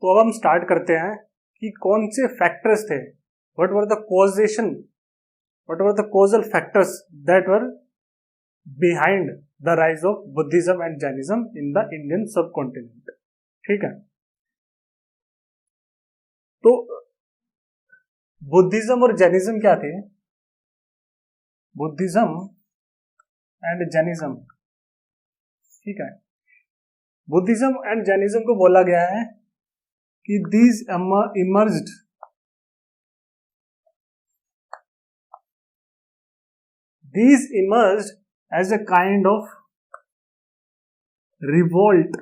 तो अब हम स्टार्ट करते हैं कि कौन से फैक्टर्स थे, what were the causation, what were the causal factors that were behind the rise of Buddhism and Jainism in the Indian सब कॉन्टिनेंट। ठीक है, तो बुद्धिज्म और जैनिज्म क्या थे? बुद्धिज्म एंड जैनिज्म, ठीक है, बुद्धिज्म एंड जैनिज्म को बोला गया है कि these emerged as a kind of revolt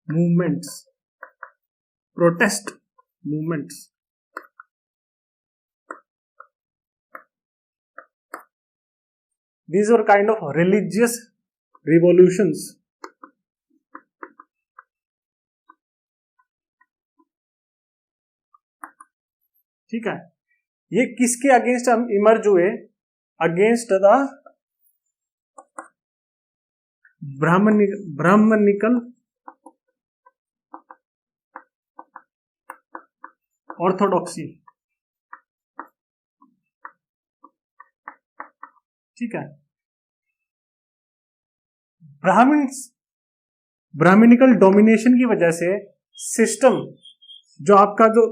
movements, protest movements. These were kind of religious revolutions. ठीक है, ये किसके अगेंस्ट हम इमर्ज हुए? Against the Brahmanical orthodoxy. ठीक है, ब्राह्मणिकल डोमिनेशन की वजह से सिस्टम, जो आपका जो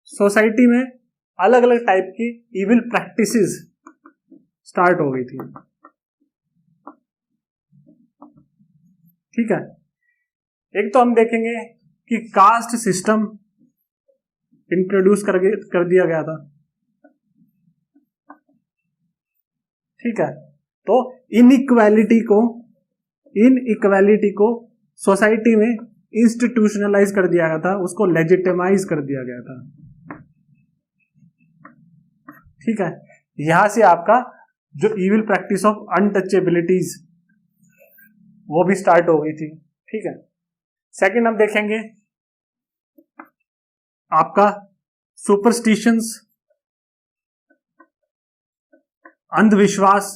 सोसाइटी में अलग अलग टाइप की इविल प्रैक्टिसेस स्टार्ट हो गई थी। ठीक है, एक तो हम देखेंगे कि कास्ट सिस्टम इंट्रोड्यूस कर दिया गया था। ठीक है, तो इनइक्वालिटी को सोसाइटी में इंस्टीट्यूशनलाइज कर दिया गया था, उसको लेजिटिमाइज कर दिया गया था। ठीक है, यहां से आपका जो इविल प्रैक्टिस ऑफ अनटचेबिलिटीज वो भी स्टार्ट हो गई थी। ठीक है, सेकंड हम देखेंगे आपका सुपरस्टिशंस, अंधविश्वास,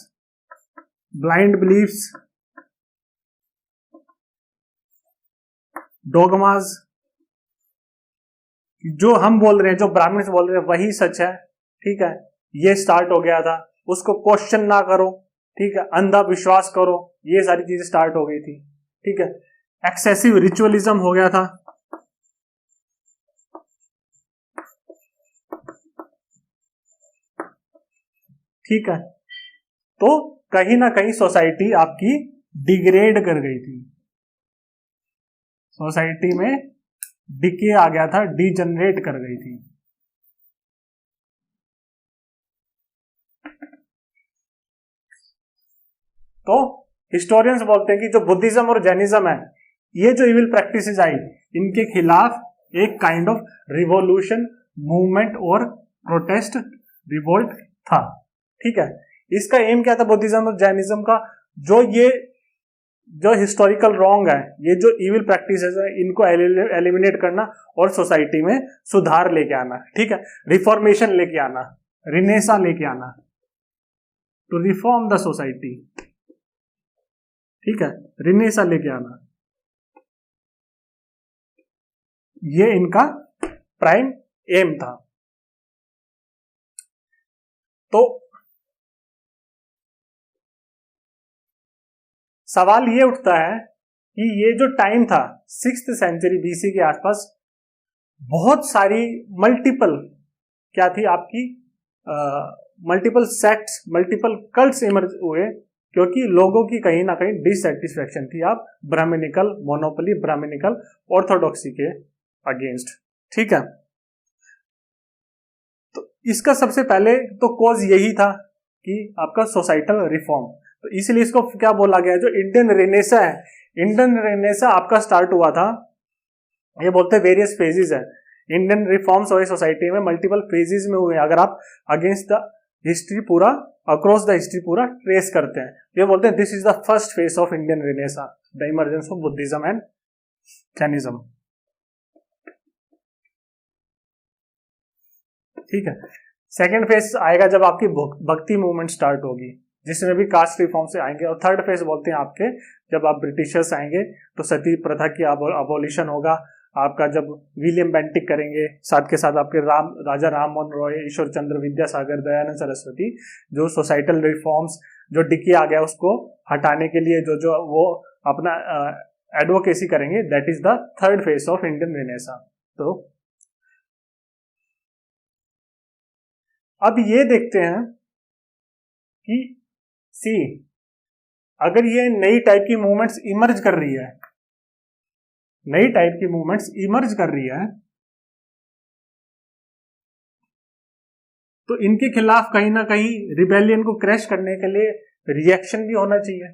ब्लाइंड बिलीफ्स, डोगमाज, जो हम बोल रहे हैं, जो ब्राह्मण बोल रहे हैं वही सच है। ठीक है, ये स्टार्ट हो गया था, उसको क्वेश्चन ना करो। ठीक है, अंधा विश्वास करो, ये सारी चीजें स्टार्ट हो गई थी। ठीक है, एक्सेसिव रिचुअलिज्म हो गया था। ठीक है, तो कहीं ना कहीं सोसाइटी आपकी डिग्रेड कर गई थी, सोसाइटी में डिके आ गया था, डिजनरेट कर गई थी। तो हिस्टोरियंस बोलते हैं कि जो बुद्धिज्म और जैनिज्म है, ये जो इविल प्रैक्टिसेस आई, इनके खिलाफ एक काइंड ऑफ रिवॉल्यूशन मूवमेंट और प्रोटेस्ट रिवोल्ट था। ठीक है, इसका एम क्या था बुद्धिज्म और जैनिज्म का? जो हिस्टोरिकल रॉन्ग है, ये जो इविल प्रैक्टिसेस है, इनको एलिमिनेट करना और सोसाइटी में सुधार लेके आना। ठीक है, रिफॉर्मेशन लेके आना, रिनेसा लेके आना, टू रिफॉर्म द सोसाइटी। ठीक है, रिनेसा लेके आना, ये इनका प्राइम एम था। तो सवाल ये उठता है कि ये जो टाइम था 6th सेंचुरी बीसी के आसपास, बहुत सारी मल्टीपल क्या थी आपकी multiple sects, multiple cults emerge हुए, क्योंकि लोगों की कहीं ना कहीं डिससेटिस्फैक्शन थी आप ब्राह्मणिकल मोनोपोली, ब्राह्मणिकल ऑर्थोडॉक्सी के अगेंस्ट। ठीक है, तो इसका सबसे पहले तो कॉज यही था कि आपका सोसाइटल रिफॉर्म। तो इसलिए इसको क्या बोला गया, जो इंडियन रेनेसा है, इंडियन रेनेसा आपका स्टार्ट हुआ था, ये बोलते हैं वेरियस फेजेस है। इंडियन रिफॉर्म्स हुए सोसाइटी में, मल्टीपल फेजेस में हुए। अगर आप अगेंस्ट द हिस्ट्री पूरा, अक्रॉस द हिस्ट्री पूरा ट्रेस करते हैं, ये बोलते हैं this is the first phase of Indian Renaissance, the emergence of Buddhism and Jainism. ठीक है, सेकेंड फेज आएगा जब आपकी भक्ति मूवमेंट स्टार्ट होगी। जिसमें भी कास्ट रिफॉर्म से आएंगे। और थर्ड फेज बोलते हैं आपके जब आप ब्रिटिशर्स आएंगे तो सती प्रथा की अबोलिशन होगा आपका, जब विलियम बेंटिक करेंगे, साथ के साथ आपके राजा राम मोहन रॉय, ईश्वर चंद्र विद्यासागर, दयानंद सरस्वती, जो सोसाइटल रिफॉर्म्स जो डिके आ गया उसको हटाने के लिए जो वो अपना एडवोकेसी करेंगे, that is the third phase of Indian renaissance. तो अब ये देखते हैं कि सी अगर ये नई टाइप की मूवमेंट्स इमर्ज कर रही है, नई टाइप की मूवमेंट्स इमर्ज कर रही है, तो इनके खिलाफ कहीं ना कहीं रिबेलियन को क्रैश करने के लिए रिएक्शन भी होना चाहिए।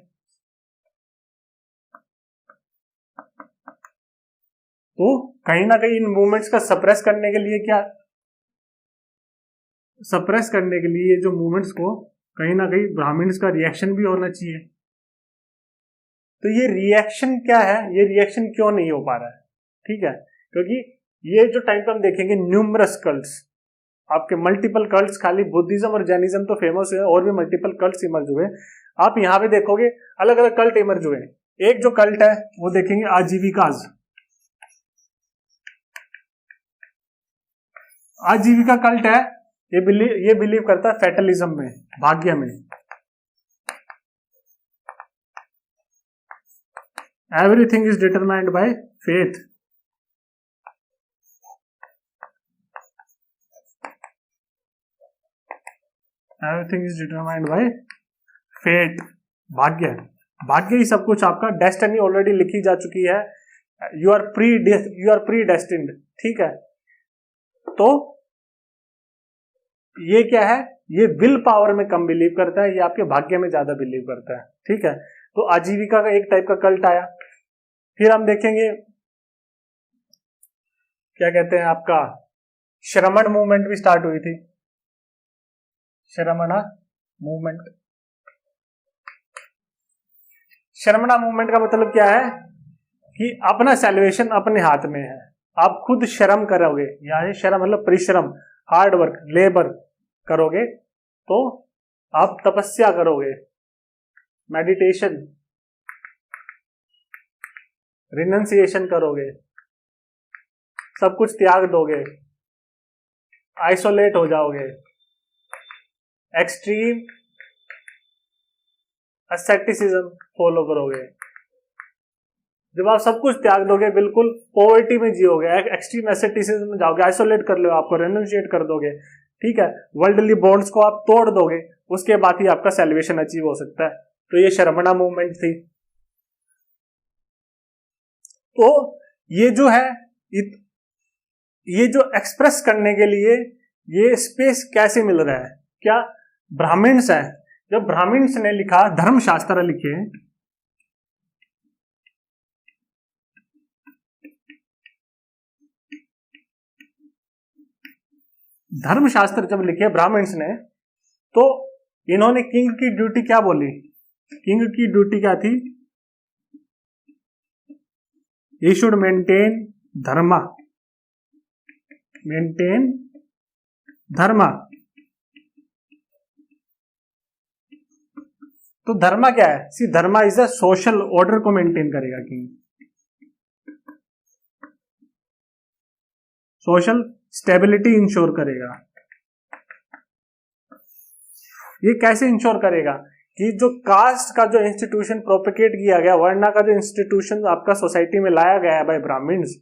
तो कहीं ना कहीं इन मूवमेंट्स का सप्रेस करने के लिए क्या, सप्रेस करने के लिए जो मूवमेंट्स को कहीं ना कहीं ब्राह्मण्स का रिएक्शन भी होना चाहिए। तो ये रिएक्शन क्या है, ये रिएक्शन क्यों नहीं हो पा रहा है? ठीक है, क्योंकि ये जो टाइम पे हम देखेंगे न्यूमरस कल्ट्स, आपके मल्टीपल कल्ट्स, खाली बुद्धिज्म और जैनिज्म तो फेमस है, और भी मल्टीपल कल्ट्स इमर्ज हुए। आप यहाँ पे देखोगे अलग अलग कल्ट इमर्ज हुए। एक जो कल्ट है वो देखेंगे आजीविकाज, आजीविका कल्ट है, ये बिलीव करता है फैटलिज्म में, भाग्य में। Everything is determined by faith. Everything is determined by fate, भाग्य, भाग्य ही सब कुछ, आपका डेस्टिनी ऑलरेडी लिखी जा चुकी है, यू आर प्री डेस्टिन्ड। ठीक है, तो ये क्या है, ये विल पावर में कम बिलीव करता है, ये आपके भाग्य में ज्यादा बिलीव करता है। ठीक है, तो आजीविका का एक टाइप का कल्ट आया। फिर हम देखेंगे क्या कहते हैं, आपका श्रमण मूवमेंट भी स्टार्ट हुई थी, श्रमणा मूवमेंट। श्रमणा मूवमेंट का मतलब क्या है कि अपना सैल्वेशन अपने हाथ में है, आप खुद श्रम करोगे, यानी श्रम मतलब परिश्रम, हार्ड वर्क, लेबर करोगे, तो आप तपस्या करोगे, मेडिटेशन, रिनंसिएशन करोगे, सब कुछ त्याग दोगे, आइसोलेट हो जाओगे, एक्सट्रीम एस्थेटिसिज्म फॉलो करोगे। जब आप सब कुछ त्याग दोगे, बिल्कुल पॉवर्टी में जियोगे, एक्सट्रीम एस्थेटिसिज्म में जाओगे, आइसोलेट कर लो, आपको रेनोशिएट कर दोगे, ठीक है, वर्ल्डली बॉन्ड्स को आप तोड़ दोगे, उसके बाद ही आपका सेल्वेशन अचीव हो सकता है। तो ये श्रमणा मूवमेंट थी। तो ये जो है, ये जो एक्सप्रेस करने के लिए ये स्पेस कैसे मिल रहा है, क्या ब्राह्मण्स है, जब ब्राह्मण्स ने लिखा, धर्मशास्त्र लिखे, धर्मशास्त्र जब लिखे ब्राह्मण्स ने, तो इन्होंने किंग की ड्यूटी क्या बोली, किंग की ड्यूटी क्या थी, he should maintain dharma, maintain dharma। तो धर्मा क्या है, सी धर्मा इज अ सोशल ऑर्डर को मेंटेन करेगा, किंग सोशल स्टेबिलिटी इंश्योर करेगा। ये कैसे इंश्योर करेगा कि जो कास्ट का जो इंस्टीट्यूशन प्रोपिकेट किया गया, वर्णा का जो इंस्टीट्यूशन आपका सोसाइटी में लाया गया है बाय ब्राह्मण्स,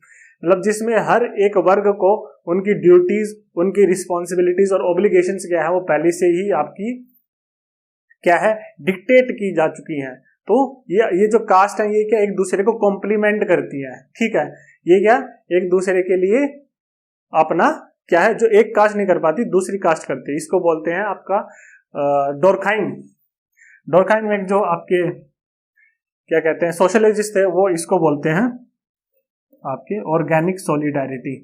मतलब जिसमें हर एक वर्ग को उनकी ड्यूटीज, उनकी रिस्पॉन्सिबिलिटीज और ऑब्लिगेशंस क्या है वो पहले से ही आपकी क्या है, डिक्टेट की जा चुकी हैं। तो ये जो कास्ट है, ये क्या एक दूसरे को कॉम्प्लीमेंट करती है। ठीक है, ये क्या एक दूसरे के लिए अपना क्या है, जो एक कास्ट नहीं कर पाती दूसरी कास्ट करती है। इसको बोलते हैं आपका डोरखाइम। डोरखाइम में जो आपके क्या कहते हैं सोशलिस्ट थे, वो इसको बोलते हैं आपके ऑर्गेनिक सॉलिडारिटी।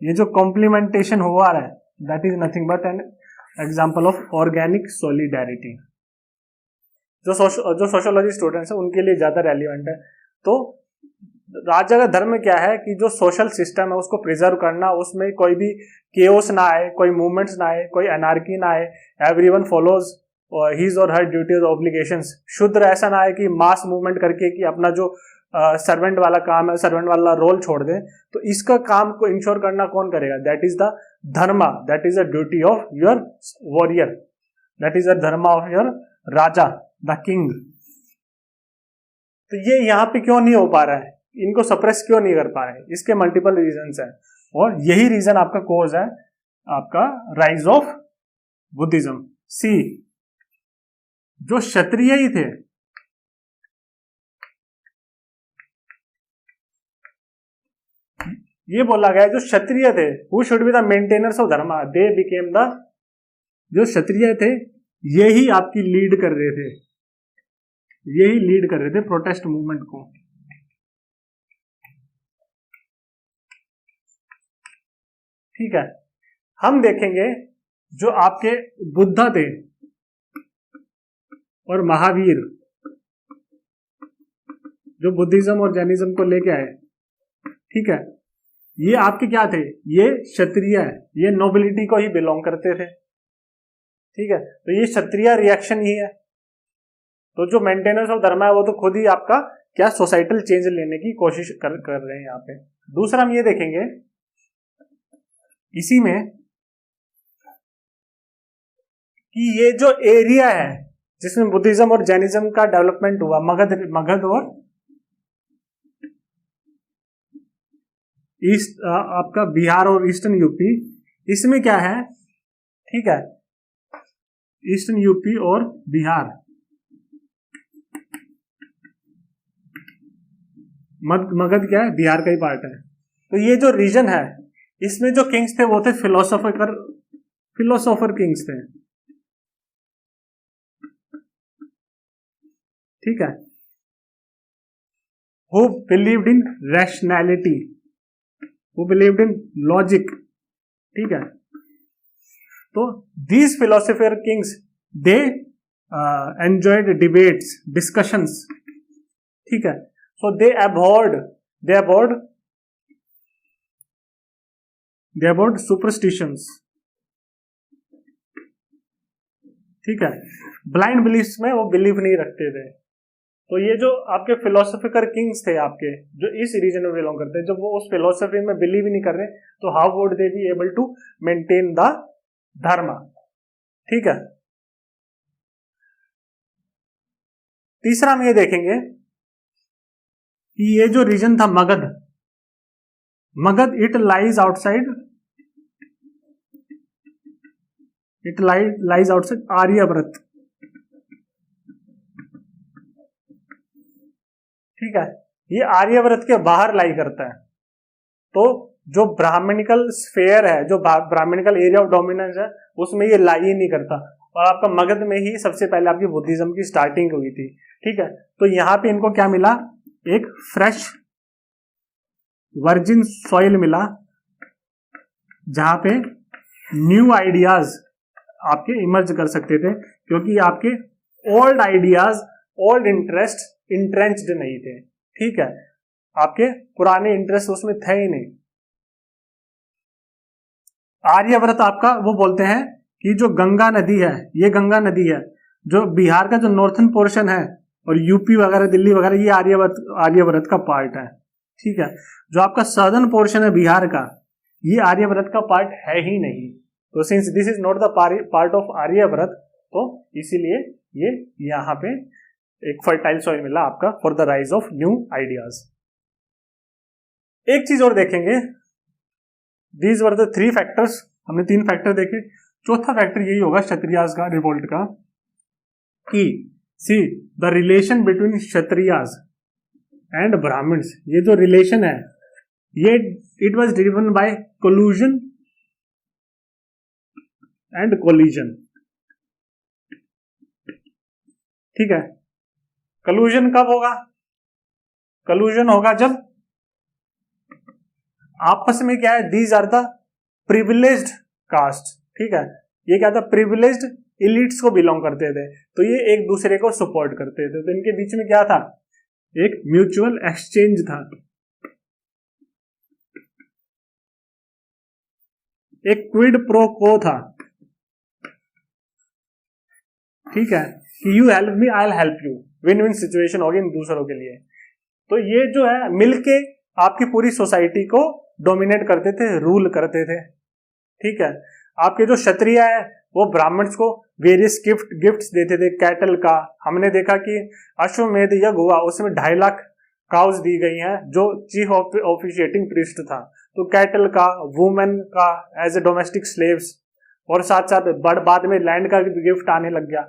ये जो कॉम्प्लीमेंटेशन हुआ है, that is nothing but an example of organic solidarity, जो सोशियोलॉजी स्टूडेंट्स हैं उनके लिए ज्यादा रेलिवेंट है। तो राजा का धर्म क्या है कि जो सोशल सिस्टम है उसको प्रिजर्व करना, उसमें कोई भी केओस ना आए, कोई मूवमेंट्स ना आए, कोई एनार्की ना आए, एवरीवन फॉलोज हिज और हर ड्यूटीज ऑब्लिगेशंस। शूद्र ऐसा ना है कि मास मूवमेंट करके कि अपना जो सर्वेंट वाला काम है, सर्वेंट वाला रोल छोड़ दे। तो इसका काम को इंश्योर करना कौन करेगा? That is the Dharma, that is the duty of your warrior, that is the Dharma of your Raja, the king. तो ये यहाँ पे क्यों नहीं हो पा रहा है, इनको सप्रेस क्यों नहीं कर पा रहे? इसके मल्टीपल रीजंस हैं, और यही रीजन आपका कोज है आपका राइज ऑफ बुद्धिज्म। सी, जो क्षत्रिय ही थे, ये बोला गया जो क्षत्रिय थे, who should be the maintainers of Dharma, they became the, जो क्षत्रिय थे यही आपकी लीड कर रहे थे, यही लीड कर रहे थे प्रोटेस्ट मूवमेंट को। ठीक है, हम देखेंगे जो आपके बुद्धा थे और महावीर, जो बुद्धिज्म और जैनिज्म को लेके आए, ठीक है, ये आपके क्या थे? ये क्षत्रिय है, ये नोबिलिटी को ही बिलोंग करते थे। ठीक है, तो ये क्षत्रिय रिएक्शन ही है। तो जो मेंटेनेंस ऑफ धर्म है वो तो खुद ही आपका क्या सोसाइटल चेंज लेने की कोशिश कर रहे हैं यहाँ पे। दूसरा हम ये देखेंगे इसी में कि ये जो एरिया है जिसमें बुद्धिज्म और जैनिज्म का डेवलपमेंट हुआ, मगध और ईस्ट आपका बिहार और ईस्टर्न यूपी, इसमें क्या है? ठीक है, ईस्टर्न यूपी और बिहार, मगध क्या है? बिहार का ही पार्ट है। तो ये जो रीजन है इसमें जो किंग्स थे वो थे फिलोसोफर किंग्स थे। ठीक है, who believed in rationality, who believed in logic। ठीक है, तो these philosopher kings they enjoyed debates, discussions। ठीक है, so they abhorred superstitions। ठीक है, ब्लाइंड बिलीफ्स में वो बिलीव नहीं रखते थे। तो ये जो आपके फिलोसफिकल किंग्स थे आपके, जो इस रीजन में बिलोंग करते हैं, जब वो उस फिलोसफी में बिलीव ही नहीं कर रहे, तो how would they be able to maintain the dharma? ठीक है, तीसरा हम ये देखेंगे कि ये जो रीजन था Magadha, it lies outside Aryavarta. ठीक है, ये आर्यव्रत के बाहर लाई करता है। तो जो ब्राह्मणिकल स्फेयर है, जो ब्राह्मणिकल एरिया ऑफ डोमिनेंस है, उसमें ये लाई ही नहीं करता। और आपका मगध में ही सबसे पहले आपकी बुद्धिज्म की स्टार्टिंग हुई थी। ठीक है, तो यहां पे इनको क्या मिला? एक फ्रेश वर्जिन सॉइल मिला, जहां पे न्यू आइडियाज आपके इमर्ज कर सकते थे, क्योंकि आपके old ideas, old interest entrenched नहीं थे। ठीक है, आपके पुराने इंटरेस्ट उसमें थे ही नहीं। आर्यव्रत आपका वो बोलते हैं कि जो गंगा नदी है, ये गंगा नदी है, जो बिहार का जो नॉर्थन पोर्शन है और यूपी वगैरह, दिल्ली वगैरह, ये आर्यव्रत का पार्ट है। ठीक है, जो आपका सदर्न पोर्शन है बिहार का, ये आर्यव्रत का पार्ट है ही नहीं। तो since this is not the part of Aryavarta, तो इसीलिए ये यहाँ पे एक फर्टाइल सॉइल मिला आपका for the rise of new ideas. एक चीज और देखेंगे, दीज वर द 3 फैक्टर्स, हमने 3 फैक्टर देखे। चौथा फैक्टर यही होगा क्षत्रियाज का, रिवोल्ट का, कि see the relation between Kshatriyas and Brahmins, ये जो रिलेशन है ये it was driven by collusion and collision. ठीक है, कलूजन कब होगा? कलूजन होगा जब आपस में क्या है, these are the privileged caste. ठीक है, ये क्या था? प्रिविलेज्ड इलीट्स को बिलोंग करते थे, तो ये एक दूसरे को सपोर्ट करते थे। तो इनके बीच में क्या था? एक म्यूचुअल एक्सचेंज था, एक क्विड प्रो को था। ठीक है, कि you help me I will help you, win win situation होगी इन दूसरों के लिए। तो ये जो है मिलके आपकी पूरी सोसाइटी को डोमिनेट करते थे, रूल करते थे। ठीक है, आपके जो क्षत्रिय है वो ब्राह्मण्स को वेरियस गिफ्ट्स देते थे, कैटल का। हमने देखा कि अश्वमेध यज्ञ हुआ उसमें 2.5 लाख काउज दी गई हैं जो चीफ ऑफिशिएटिंग प्रीस्ट था, तो कैटल का, वुमेन का एज ए डोमेस्टिक स्लेव्स, और साथ साथ बाद में लैंड का गिफ्ट आने लग गया।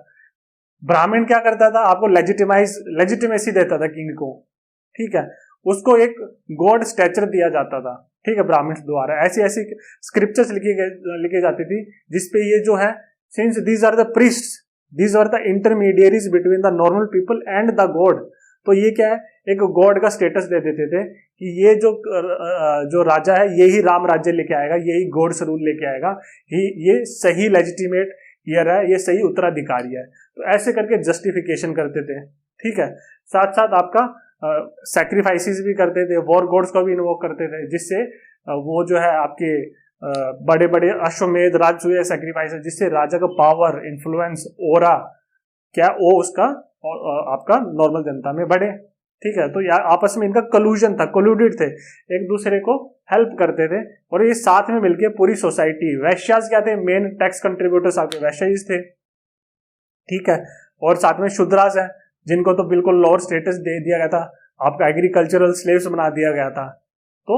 ब्राह्मण क्या करता था, आपको लेजिटिमेसी देता था किंग को। ठीक है, उसको एक गॉड स्टैचर दिया जाता था। ठीक है, ब्राह्मण द्वारा ऐसी ऐसी स्क्रिप्चर्स लिखी जाती थी जिसपे ये जो है, since these are the priests, these are the intermediaries between the normal people and the god, तो ये क्या है, एक गॉड का स्टेटस दे देते थे कि ये जो राजा है यही राम राज्य लेके आएगा, यही गॉड्स रूल लेके आएगा, ये सही लेजिटिमेट ईयर है, ये सही उत्तराधिकारी है। तो ऐसे करके जस्टिफिकेशन करते थे। ठीक है, साथ साथ आपका सैक्रिफाइसेस भी करते थे, वॉर गॉड्स को भी इन्वोक करते थे, जिससे वो जो है आपके बड़े बड़े अश्वमेध राजसूय सैक्रिफाइस, जिससे राजा का पावर, इन्फ्लुएंस, ओरा क्या वो उसका आपका नॉर्मल जनता में बढ़े। ठीक है, तो यार आपस में इनका कलूजन था, कोलूडेड थे, एक दूसरे को हेल्प करते थे, और ये साथ में मिलके पूरी सोसाइटी। वैश्यास क्या थे, मेन टैक्स कंट्रीब्यूटर्स आपके वैश्यास थे। ठीक है, और साथ में शूद्रास है जिनको तो बिल्कुल लोअर स्टेटस दे दिया गया था, आपका एग्रीकल्चरल स्लेव्स बना दिया गया था। तो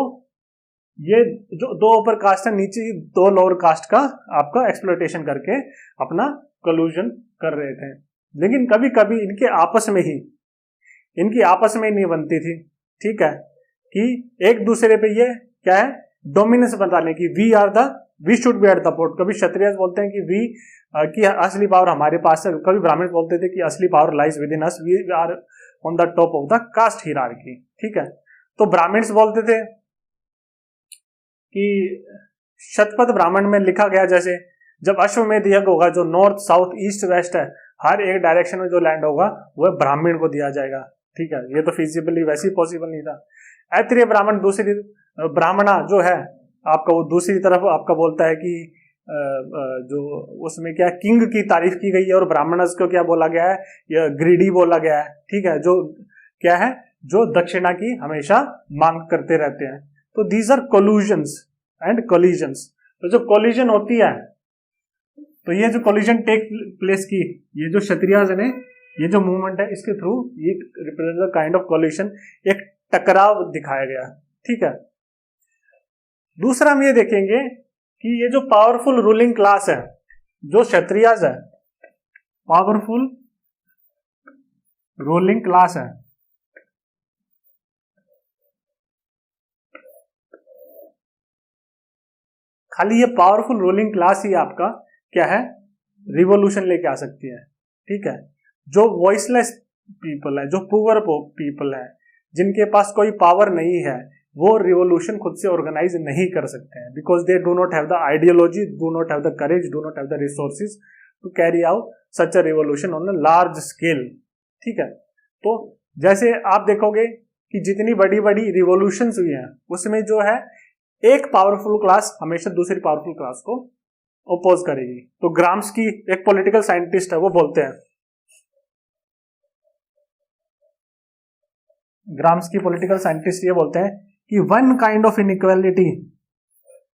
ये जो 2 अपर कास्ट है, नीचे 2 लोअर कास्ट का आपका एक्सप्लॉयटेशन करके अपना कलूजन कर रहे थे। लेकिन कभी कभी इनकी आपस में ही नहीं बनती थी। ठीक है, कि एक दूसरे पे ये क्या है, डोमिनेंस बताने की, we should be at the port. कभी क्षत्रिय बोलते हैं कि असली पावर हमारे पास है, कभी ब्राह्मण बोलते थे कि असली power lies within us, we are on the top of the caste hierarchy. ठीक है, तो ब्राह्मण्स बोलते थे कि शतपथ ब्राह्मण में लिखा गया, जैसे जब अश्वमेध यज्ञ होगा, जो नॉर्थ साउथ ईस्ट वेस्ट है, हर एक डायरेक्शन में जो लैंड होगा वह ब्राह्मण को दिया जाएगा। ठीक है, ये तो फिजिबली वैसे ही पॉसिबल नहीं था। ऐत्रेय ब्राह्मण दूसरी, ब्राह्मणा जो है आपका, वो दूसरी तरफ आपका बोलता है कि जो उसमें क्या किंग की तारीफ की गई है, और ब्राह्मणस को क्या बोला गया है, या ग्रीडी बोला गया है। ठीक है, जो क्या है, जो दक्षिणा की हमेशा मांग करते रहते हैं। तो दीज आर कोल्यूजन्स एंड कोलिजन्स। तो जो कोलिजन होती है, तो ये जो कोलिजन टेक प्लेस की, ये जो क्षत्रियाज ने, ये जो मूवमेंट है, इसके थ्रू ये रिप्रेजेंट काइंड ऑफ कोलिशन, एक टकराव दिखाया गया। ठीक है, दूसरा हम ये देखेंगे कि ये जो पावरफुल रूलिंग क्लास है, जो क्षत्रियाज है, पावरफुल रूलिंग क्लास है, खाली ये पावरफुल रूलिंग क्लास ही आपका क्या है, रिवॉल्यूशन लेके आ सकती है। ठीक है, जो वॉइसलेस पीपल है, जो पुअर पीपल है, जिनके पास कोई पावर नहीं है, वो रिवॉल्यूशन खुद से ऑर्गेनाइज नहीं कर सकते हैं, because they do not have the ideology, do not have the courage, do not have the resources to carry out such a revolution on a large scale. ठीक है, तो जैसे आप देखोगे कि जितनी बड़ी बड़ी रिवॉल्यूशंस हुई हैं, उसमें जो है एक पावरफुल क्लास हमेशा दूसरी पावरफुल क्लास को ओपोज करेगी। तो ग्राम्स्की एक पॉलिटिकल साइंटिस्ट है, वो बोलते हैं, ग्राम्स्की पॉलिटिकल साइंटिस्ट ये बोलते हैं कि one kind of inequality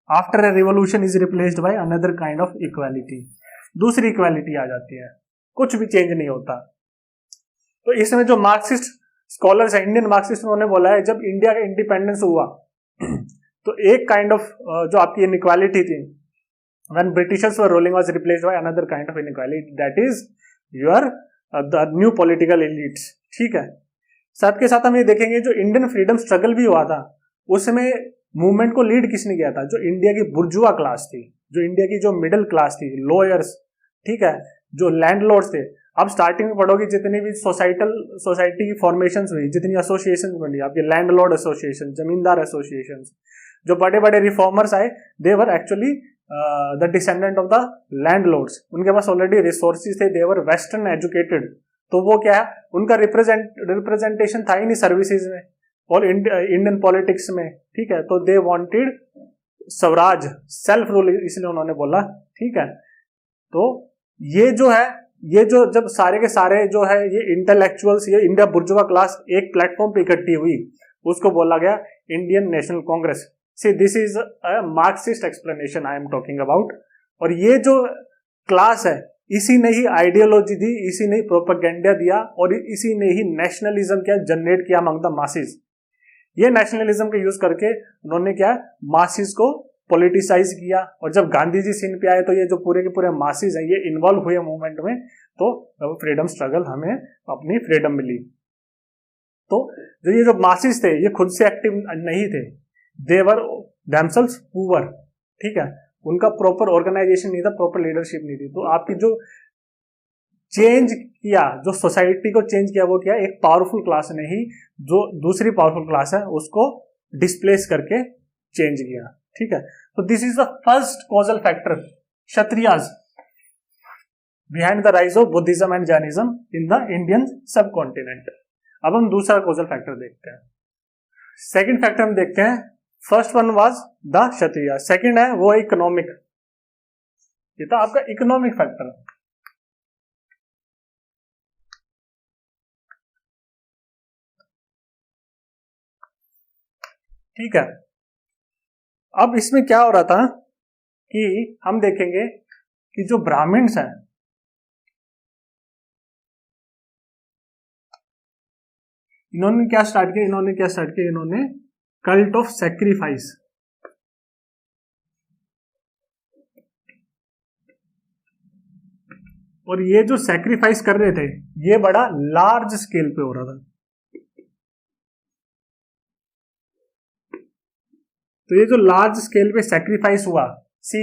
after a revolution is replaced by another kind of equality. दूसरी इक्वालिटी आ जाती है, कुछ भी चेंज नहीं होता। तो इसमें जो मार्क्सिस्ट स्कॉलर्स है, इंडियन मार्क्सिस्ट, उन्होंने बोला है जब इंडिया का इंडिपेंडेंस हुआ तो एक काइंड ऑफ जो आपकी इनइक्वालिटी थी, when Britishers were ruling was replaced by another kind of inequality, that is your the new political elites. ठीक है, साथ के साथ हम ये देखेंगे जो इंडियन फ्रीडम स्ट्रगल भी हुआ था, उसमें मूवमेंट को लीड किसने किया था, जो इंडिया की बुर्जुआ क्लास थी, जो इंडिया की जो मिडिल क्लास थी, लॉयर्स, ठीक है, जो लैंडलॉर्ड्स थे। अब स्टार्टिंग में पढ़ोगे जितनी भी सोसाइटी की फॉर्मेशन हुई, जितनी एसोसिएशन बनी, आपके लैंडलॉर्ड एसोसिएशन, जमींदार एसोसिएशन, जो बड़े बड़े रिफॉर्मर्स आए, they were actually the descendant of the landlords. उनके पास ऑलरेडी रिसोर्सेज थे, दे वर वेस्टर्न एजुकेटेड, तो वो क्या है, उनका रिप्रेजेंटेशन था ही नहीं सर्विसेज में और इंडियन पॉलिटिक्स में। ठीक है, तो they wanted Swaraj, self rule, इसलिए उन्होंने बोला। ठीक है, तो ये जो है ये जो जब सारे के सारे जो है ये इंटेलेक्चुअल्स, ये इंडिया बुर्जुआ क्लास एक प्लेटफॉर्म पे इकट्ठी हुई, उसको बोला गया Indian national Congress. See this is a Marxist explanation I am talking about. और ये जो क्लास है इसी ने ही आइडियोलॉजी दी, इसी ने ही प्रोपेगेंडा दिया और इसी ने ही नेशनलिज्म क्या जनरेट किया अमंग द मासेस। ये नेशनलिज्म का यूज करके उन्होंने क्या मासेस को पॉलिटिसाइज किया। और जब गांधी जी सीन पे आए तो ये जो पूरे के पूरे मासेस हैं ये इन्वॉल्व हुए मूवमेंट में, तो फ्रीडम स्ट्रगल हमें अपनी फ्रीडम मिली। तो जो मासेस थे ये खुद से एक्टिव नहीं थे, देवर देमसेल्व्स पुअर, ठीक है, उनका प्रॉपर ऑर्गेनाइजेशन नहीं था, प्रॉपर लीडरशिप नहीं थी। तो आपकी जो चेंज किया, जो सोसाइटी को चेंज किया, वो क्या, एक पावरफुल क्लास ने ही जो दूसरी पावरफुल क्लास है उसको डिस्प्लेस करके चेंज किया, ठीक है। तो this is the first causal factor, Kshatriyas behind the rise of Buddhism and Jainism in the Indian सब कॉन्टिनेंट। अब हम दूसरा कॉजल फैक्टर देखते हैं। सेकंड फैक्टर हम देखते हैं, first one was the Kshatriya, second है वो इकोनॉमिक। ये था आपका इकोनॉमिक फैक्टर। ठीक है, अब इसमें क्या हो रहा था कि हम देखेंगे कि जो ब्राह्मण्स हैं, इन्होंने क्या स्टार्ट किया, इन्होंने कल्ट ऑफ सैक्रिफाइस। और ये जो सैक्रिफाइस कर रहे थे ये बड़ा लार्ज स्केल पे हो रहा था। तो ये जो लार्ज स्केल पे सैक्रिफाइस हुआ, सी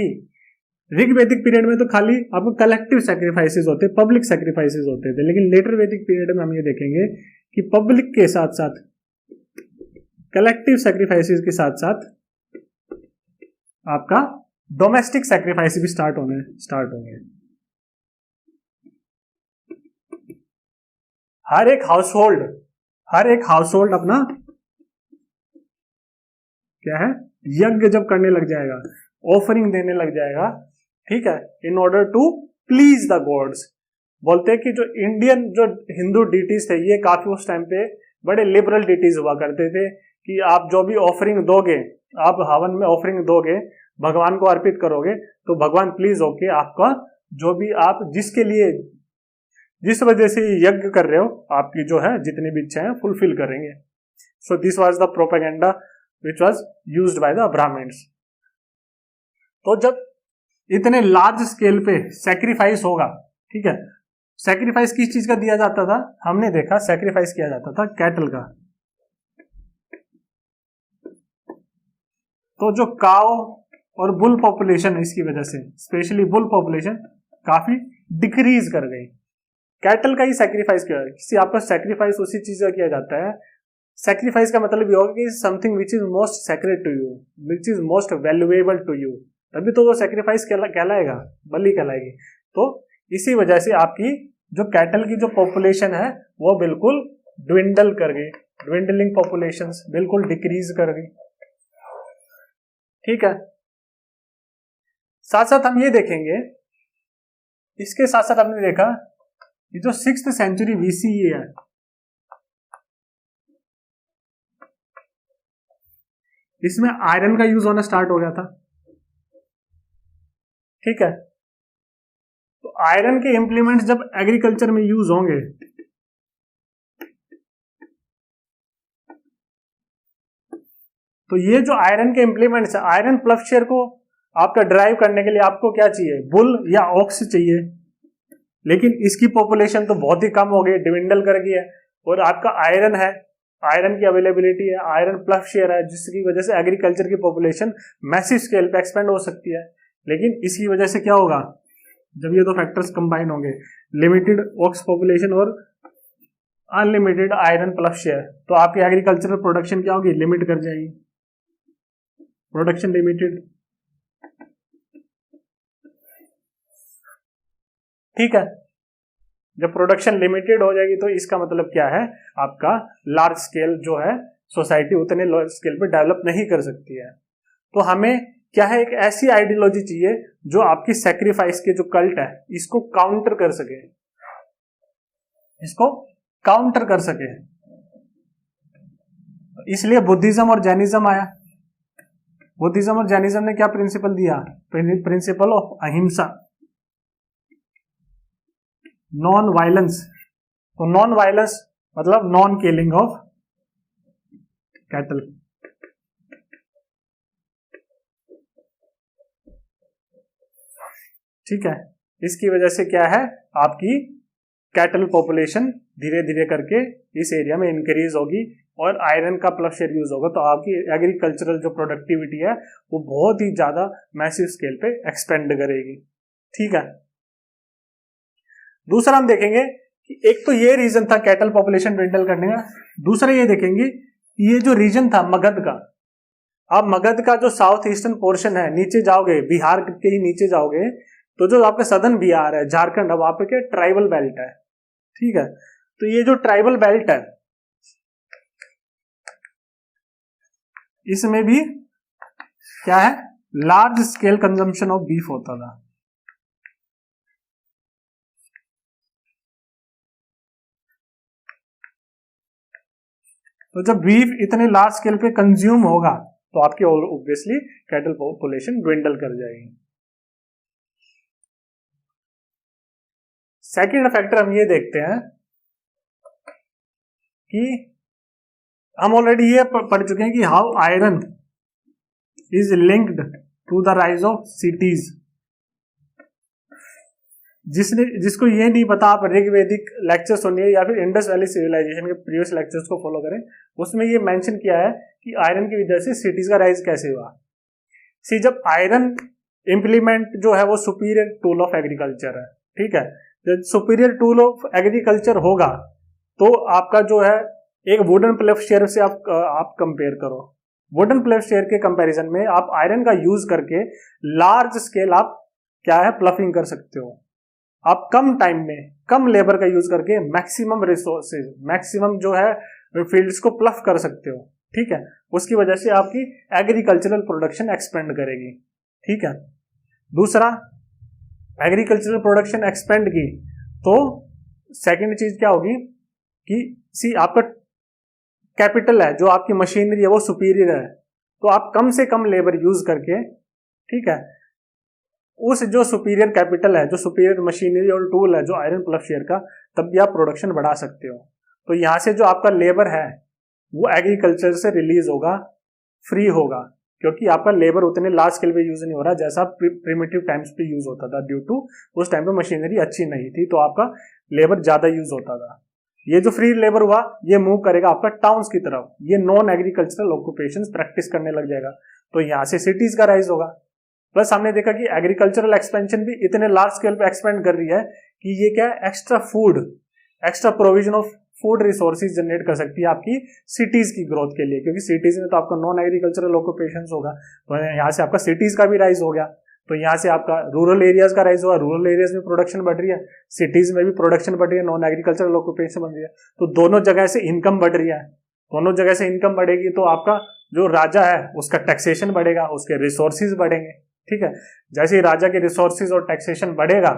ऋग्वैदिक पीरियड में तो खाली आपको कलेक्टिव सैक्रिफाइसेस होते, पब्लिक सैक्रिफाइसेस होते थे, लेकिन लेटर वैदिक पीरियड में हम ये देखेंगे कि पब्लिक के साथ साथ कलेक्टिव सैक्रिफाइसेस के साथ साथ आपका डोमेस्टिक सैक्रिफाइस भी स्टार्ट होंगे। हर एक हाउसहोल्ड अपना क्या है, यज्ञ जब करने लग जाएगा, ऑफरिंग देने लग जाएगा, ठीक है, in order to please the gods. बोलते हैं कि जो इंडियन जो हिंदू डिटीज थे ये काफी उस टाइम पे बड़े लिबरल डिटीज हुआ करते थे कि आप जो भी ऑफरिंग दोगे, आप हवन में ऑफरिंग दोगे, भगवान को अर्पित करोगे, तो भगवान प्लीज होके आपका जो भी आप जिसके लिए जिस वजह से यज्ञ कर रहे हो आपकी जो है जितनी भी इच्छाएं फुलफिल करेंगे। So this was the propaganda which was used by the Brahmins। तो जब इतने लार्ज स्केल पे सैक्रिफाइस होगा, ठीक है, सैक्रिफाइस किस चीज का दिया जाता था, हमने देखा सैक्रिफाइस किया जाता था कैटल का। तो जो काओ और बुल पॉपुलेशन, इसकी वजह से स्पेशली बुल पॉपुलेशन काफी डिक्रीज कर गई। कैटल का ही सैक्रिफाइस किया, किसी आपका सैक्रिफाइस उसी चीज का किया जाता है। सैक्रिफाइस का मतलब ये होगा कि something which is most sacred to you, which is most valuable to you, तभी तो वो सैक्रिफाइस कहलाएगा, बलि कहलाएगी। तो इसी वजह से आपकी जो कैटल की जो पॉपुलेशन है वो बिल्कुल ड्विंडल कर गई, ड्विंडलिंग पॉपुलेशंस बिल्कुल डिक्रीज कर गई, ठीक है। साथ साथ हम ये देखेंगे, इसके साथ साथ हमने देखा कि जो 6th सेंचुरी BCE है, इसमें आयरन का यूज होना स्टार्ट हो गया था, ठीक है। तो आयरन के इंप्लीमेंट्स जब एग्रीकल्चर में यूज होंगे तो ये जो आयरन के इंप्लीमेंट्स है, आयरन प्लफशेयर को आपका ड्राइव करने के लिए आपको क्या चाहिए, बुल या ऑक्स चाहिए, लेकिन इसकी पॉपुलेशन तो बहुत ही कम हो गई, डिविंडल कर गई है। और आपका आयरन है, आयरन की अवेलेबिलिटी है, आयरन प्लफशेयर है, जिसकी वजह से एग्रीकल्चर की पॉपुलेशन मैसिव स्केल पे एक्सपेंड हो सकती है। लेकिन इसकी वजह से क्या होगा, जब ये दो फैक्टर्स कंबाइन होंगे, लिमिटेड ऑक्स पॉपुलेशन और अनलिमिटेड आयरन प्लफशेयर, तो आपकी एग्रीकल्चरल प्रोडक्शन क्या होगी, लिमिट कर जाएगी, प्रोडक्शन लिमिटेड, ठीक है। जब प्रोडक्शन लिमिटेड हो जाएगी तो इसका मतलब क्या है, आपका लार्ज स्केल जो है सोसाइटी उतने लार्ज स्केल पे डेवलप नहीं कर सकती है। तो हमें क्या है, एक ऐसी आइडियोलॉजी चाहिए जो आपकी सैक्रिफाइस के जो कल्ट है इसको काउंटर कर सके। इसको काउंटर कर सके, इसलिए बुद्धिज्म और जैनिज्म आया। बुद्धिज्म और जैनिज्म ने क्या प्रिंसिपल दिया? प्रिंसिपल ऑफ अहिंसा, नॉन वायलेंस। तो नॉन वायलेंस मतलब नॉन किलिंग ऑफ कैटल। ठीक है, इसकी वजह से क्या है, आपकी कैटल पॉपुलेशन धीरे धीरे करके इस एरिया में इंक्रीज होगी और आयरन का प्लस शेयर यूज होगा, तो आपकी एग्रीकल्चरल जो प्रोडक्टिविटी है वो बहुत ही ज्यादा मैसिव स्केल पे एक्सपेंड करेगी। ठीक है, दूसरा हम देखेंगे कि एक तो ये रीजन था कैटल पॉपुलेशन ड्विंडल करने का, दूसरा ये देखेंगे ये जो रीजन था मगध का। आप मगध का जो साउथ ईस्टर्न पोर्शन है, नीचे जाओगे बिहार के ही नीचे जाओगे तो जो आपका सदर्न बिहार है, झारखंड, अब वहां पे क्या ट्राइबल बेल्ट है। ठीक है, तो ये जो ट्राइबल बेल्ट है इसमें भी क्या है, large scale consumption of beef होता था। तो जब बीफ इतने लार्ज स्केल पे कंज्यूम होगा तो आपकी ऑब्वियसली कैटल पॉपुलेशन ड्विंडल कर जाएगी। सेकेंड फैक्टर हम ये देखते हैं कि हम ऑलरेडी ये पढ़ चुके हैं कि how iron is linked to the rise of cities. जिसको ये नहीं पता, आप ऋग्वेदिक लेक्चर सुनिए या फिर इंडस वैली सिविलाइजेशन के प्रीवियस लेक्चर्स को फॉलो करें, उसमें ये मेंशन किया है कि आयरन की वजह से सिटीज का राइज कैसे हुआ। जब आयरन इंप्लीमेंट जो है वो सुपीरियर टूल ऑफ एग्रीकल्चर है। ठीक है, जब सुपीरियर टूल ऑफ एग्रीकल्चर होगा तो आपका जो है एक वुडन प्लेफशेयर से आप कंपेयर करो, वुडन प्लेफशेयर के कंपैरिजन में आप आयरन का यूज करके लार्ज स्केल आप क्या है प्लफिंग कर सकते हो। आप कम टाइम में कम लेबर का यूज करके मैक्सिमम रिसोर्सेज, मैक्सिमम जो है फील्ड्स को प्लफ कर सकते हो। ठीक है, उसकी वजह से आपकी एग्रीकल्चरल प्रोडक्शन एक्सपेंड करेगी। ठीक है, दूसरा एग्रीकल्चरल प्रोडक्शन एक्सपेंड की तो सेकंड चीज क्या होगी कि आपका कैपिटल है, जो आपकी मशीनरी है वो सुपीरियर है, तो आप कम से कम लेबर यूज करके, ठीक है, उस जो सुपीरियर कैपिटल है, जो सुपीरियर मशीनरी और टूल है जो आयरन प्लफशेयर का, तब भी आप प्रोडक्शन बढ़ा सकते हो। तो यहां से जो आपका लेबर है वो एग्रीकल्चर से रिलीज होगा, फ्री होगा, क्योंकि आपका लेबर उतने लार्ज स्केल पे यूज नहीं हो रहा जैसा प्रिमिटिव टाइम्स पे यूज होता था, ड्यू टू उस टाइम पे मशीनरी अच्छी नहीं थी, तो आपका लेबर ज्यादा यूज होता था। ये जो फ्री लेबर हुआ ये मूव करेगा आपका टाउन्स की तरफ, ये नॉन एग्रीकल्चरल ऑक्यूपेशंस प्रैक्टिस करने लग जाएगा, तो यहां से सिटीज का राइज होगा। प्लस हमने देखा कि एग्रीकल्चरल एक्सपेंशन भी इतने लार्ज स्केल पे एक्सपेंड कर रही है कि ये क्या है, extra food, extra provision of food resources generate कर सकती है आपकी सिटीज की ग्रोथ के लिए, क्योंकि सिटीज में तो आपका नॉन एग्रीकल्चरल ऑक्यूपेशंस होगा, तो यहाँ से आपका सिटीज का भी राइज हो गया, तो यहाँ से आपका रूरल एरियाज का राइज हुआ, रूरल एरियाज में प्रोडक्शन बढ़ रही है, सिटीज में भी प्रोडक्शन बढ़ रही है, नॉन एग्रीकल्चरल ऑक्यूपेशन बढ़ रही है, तो दोनों जगह से इनकम बढ़ रही है। दोनों जगह से इनकम बढ़ेगी तो आपका जो राजा है उसका टैक्सेशन बढ़ेगा, उसके रिसोर्सेज बढ़ेंगे। ठीक है, जैसे ही राजा के रिसोर्सेज और टैक्सेशन बढ़ेगा,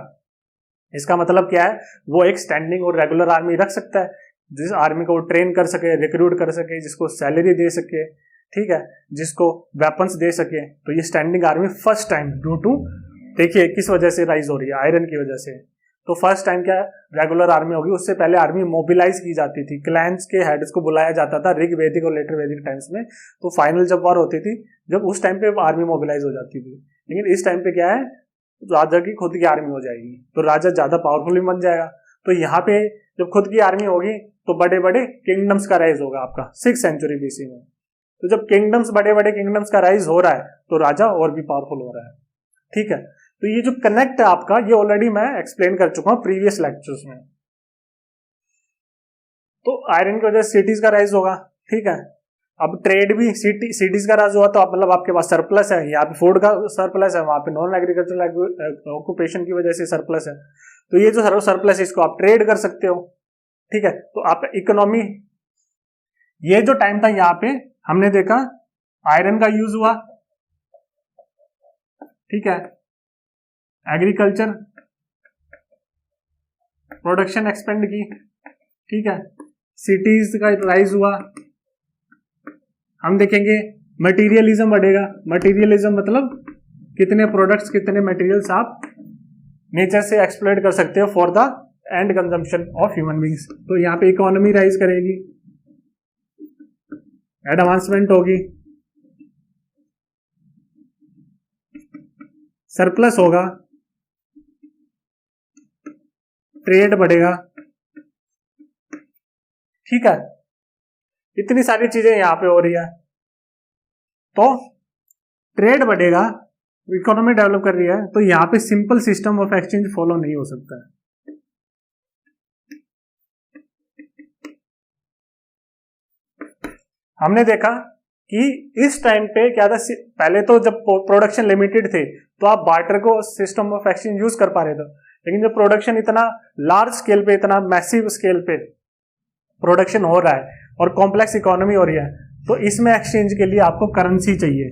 इसका मतलब क्या है, वो एक स्टैंडिंग और रेगुलर आर्मी रख सकता है, जिस आर्मी को वो ट्रेन कर सके, रिक्रूट कर सके, जिसको सैलरी दे सके, ठीक है, जिसको वेपन्स दे सके। तो ये standing army first time due to, देखिए किस वजह से राइज हो रही है, आयरन की वजह से, तो फर्स्ट टाइम क्या है, रेगुलर आर्मी होगी। उससे पहले आर्मी मोबिलाइज की जाती थी, क्लैंस के हेड्स को बुलाया जाता था ऋग वैदिक और लेटर वैदिक टाइम्स में, तो फाइनल जब वॉर होती थी, जब उस टाइम पे आर्मी मोबिलाइज हो जाती थी। लेकिन इस टाइम पे क्या है, राजा की खुद की आर्मी हो जाएगी, तो राजा ज्यादा पावरफुल बन जाएगा। तो यहाँ पे जब खुद की आर्मी होगी तो बड़े बड़े किंगडम्स का राइज होगा आपका 6th सेंचुरी बीसी में। तो जब किंगडम्स, बड़े बड़े किंगडम्स का राइज हो रहा है तो राजा और भी पावरफुल हो रहा है। ठीक है, तो ये जो कनेक्ट है आपका, ये ऑलरेडी मैं एक्सप्लेन कर चुका हूं प्रीवियस लेक्चर्स में। तो आयरन की वजह से सिटीज का राइज होगा। ठीक है, अब ट्रेड भी सिटीज का राइज हुआ तो आप मतलब आपके पास सरप्लस है, यहाँ पे फूड का सरप्लस है, वहां पे नॉन एग्रीकल्चरल ऑक्यूपेशन की वजह से सरप्लस है, तो ये जो सरप्लस है इसको आप ट्रेड कर सकते हो। ठीक है, तो आप इकोनॉमी, ये जो टाइम था यहाँ पे हमने देखा आयरन का यूज हुआ, ठीक है, एग्रीकल्चर प्रोडक्शन एक्सपेंड की, ठीक है, सिटीज का राइज हुआ। हम देखेंगे मटेरियलिज्म बढ़ेगा। मटेरियलिज्म मतलब कितने प्रोडक्ट्स, कितने मटेरियल्स आप नेचर से एक्सप्लॉइट कर सकते हो for the end consumption of human beings. तो यहाँ पे इकोनॉमी राइज करेगी, एडवांसमेंट होगी, सरप्लस होगा, ट्रेड बढ़ेगा। ठीक है, इतनी सारी चीजें यहां पे हो रही है। तो ट्रेड बढ़ेगा, इकोनॉमी डेवलप कर रही है, तो यहां पे simple system of exchange follow नहीं हो सकता है। हमने देखा कि इस टाइम पे क्या था, पहले तो जब प्रोडक्शन लिमिटेड थे तो आप बार्टर को सिस्टम ऑफ एक्सचेंज यूज कर पा रहे थे, लेकिन जब प्रोडक्शन इतना लार्ज स्केल पे, इतना मैसिव स्केल पे प्रोडक्शन हो रहा है और कॉम्प्लेक्स इकोनॉमी हो रही है, तो इसमें एक्सचेंज के लिए आपको करेंसी चाहिए,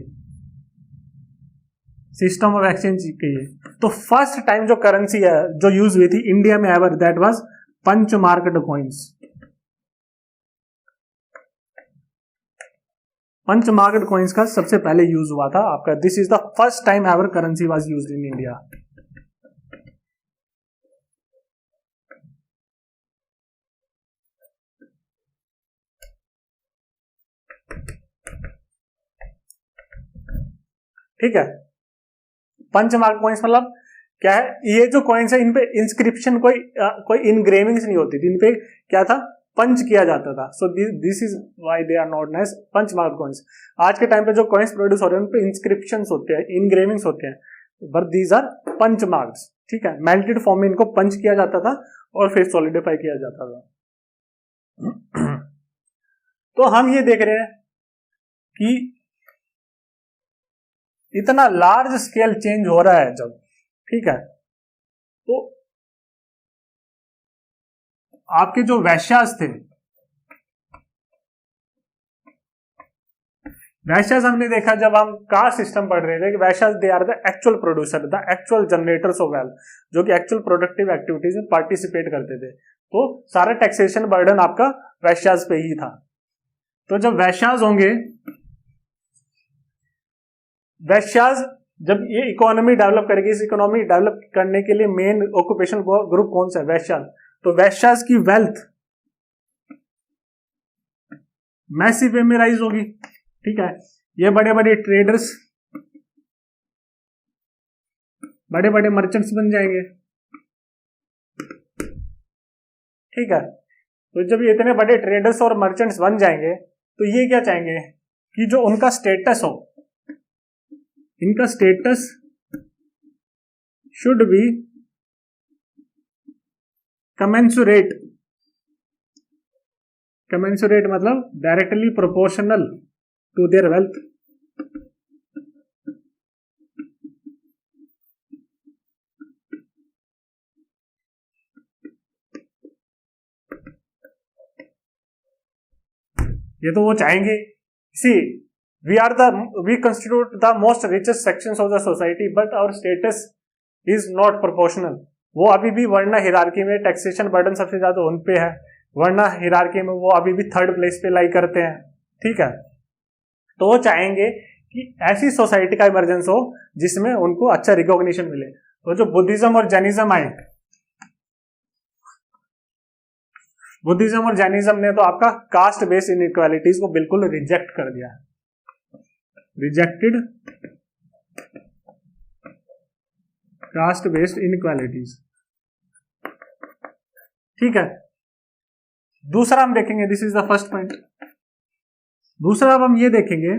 सिस्टम ऑफ एक्सचेंज चाहिए। तो फर्स्ट टाइम जो करेंसी है जो यूज हुई थी इंडिया में ever, that was punch marked coins. Punch marked coins का सबसे पहले यूज हुआ था आपका। This is the first time ever currency was used in India. ठीक है, पंच मार्क कॉइन्स मतलब क्या है, ये जो कॉइन्स है इन पे इंस्क्रिप्शन कोई इनग्रेविंग्स नहीं होती थी, इन पे क्या था, पंच किया जाता था। So this is why they are known as punch mark coins. आज के टाइम पे जो कॉइन्स प्रोड्यूस हो रहे हैं उन पे इंस्क्रिप्शंस होते हैं, इनग्रेविंग्स होते हैं, but these are punch marks. ठीक है, मेल्टेड फॉर्म में इनको पंच किया जाता था और फिर सॉलिडिफाई किया जाता था। तो हम ये देख रहे हैं कि इतना लार्ज स्केल चेंज हो रहा है जब, ठीक है, तो आपके जो वैश्यास थे, वैश्यास हमने देखा जब हम कास्ट सिस्टम पढ़ रहे थे कि Vaishyas they are the actual producer, the actual generators of wealth, जो कि एक्चुअल प्रोडक्टिव एक्टिविटीज में पार्टिसिपेट करते थे। तो सारा टैक्सेशन बर्डन आपका वैश्यास पे ही था। तो जब वैश्यास होंगे, वैश्यास जब ये इकोनॉमी डेवलप करेगी, इस इकोनॉमी डेवलप करने के लिए मेन ऑक्यूपेशन ग्रुप कौन सा है, वैश्यास। तो वैश्यास की वेल्थ मैसिव वे में राइज होगी। ठीक है, ये बड़े बड़े ट्रेडर्स, बड़े बड़े मर्चेंट्स बन जाएंगे। ठीक है, तो जब ये इतने बड़े ट्रेडर्स और मर्चेंट्स बन जाएंगे तो ये क्या चाहेंगे कि जो उनका स्टेटस हो, इनका status should be commensurate. Commensurate मतलब directly proportional to their wealth. ये तो वो चाहेंगे। सी we constitute the most richest sections of the society, but our status is not proportional। वो अभी भी वर्ना हिरार्की में टैक्सेशन बर्डन सबसे ज्यादा उन पे है, वर्ना हिरार्की में वो अभी भी थर्ड प्लेस पे लाई करते हैं। ठीक है, तो वो चाहेंगे कि ऐसी सोसाइटी का इमरजेंस हो जिसमें उनको अच्छा रिकॉग्निशन मिले। तो जो बुद्धिज्म और जैनिज्म आए, बुद्धिज्म और जैनिज्म ने तो आपका कास्ट बेस्ड इनइक्वालिटीज को बिल्कुल रिजेक्ट कर दिया, रिजेक्टेड कास्ट बेस्ड इनइक्वालिटीज। ठीक है, दूसरा हम देखेंगे, this is the first point. दूसरा अब हम ये देखेंगे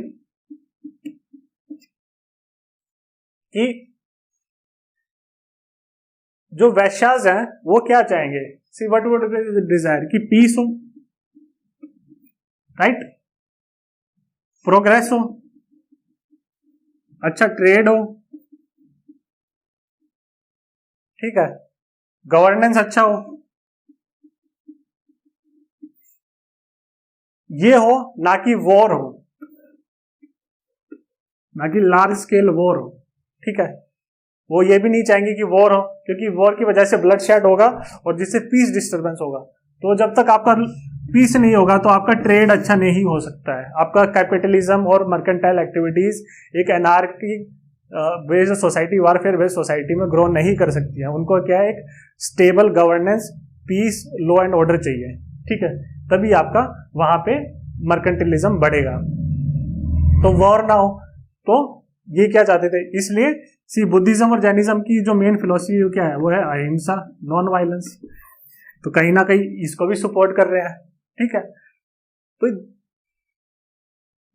कि जो वैश्यास हैं वो क्या चाहेंगे। See what would they desire कि पीस हो, राइट, प्रोग्रेस हो, अच्छा ट्रेड हो, ठीक है, गवर्नेंस अच्छा हो, ये हो, ना कि वॉर हो, ना कि लार्ज स्केल वॉर हो। ठीक है, वो ये भी नहीं चाहेंगे कि वॉर हो, क्योंकि वॉर की वजह से ब्लड शेड होगा और जिससे पीस डिस्टर्बेंस होगा। तो जब तक आपका पीस नहीं होगा तो आपका ट्रेड अच्छा नहीं हो सकता है। आपका कैपिटलिज्म और मर्केंटाइल एक्टिविटीज एक anarchy based society, warfare based society में ग्रो नहीं कर सकती है। उनको क्या है, एक stable governance, peace, law and order चाहिए, ठीक है, तभी आपका वहां पे मर्केंटिलिज्म बढ़ेगा। तो वॉर ना हो, तो ये क्या चाहते थे, इसलिए सी बुद्धिज्म और जैनिज्म की जो मेन फिलोसफी क्या है वो है अहिंसा, नॉन वायलेंस। तो कहीं ना कहीं इसको भी सपोर्ट कर रहे हैं, ठीक है। तो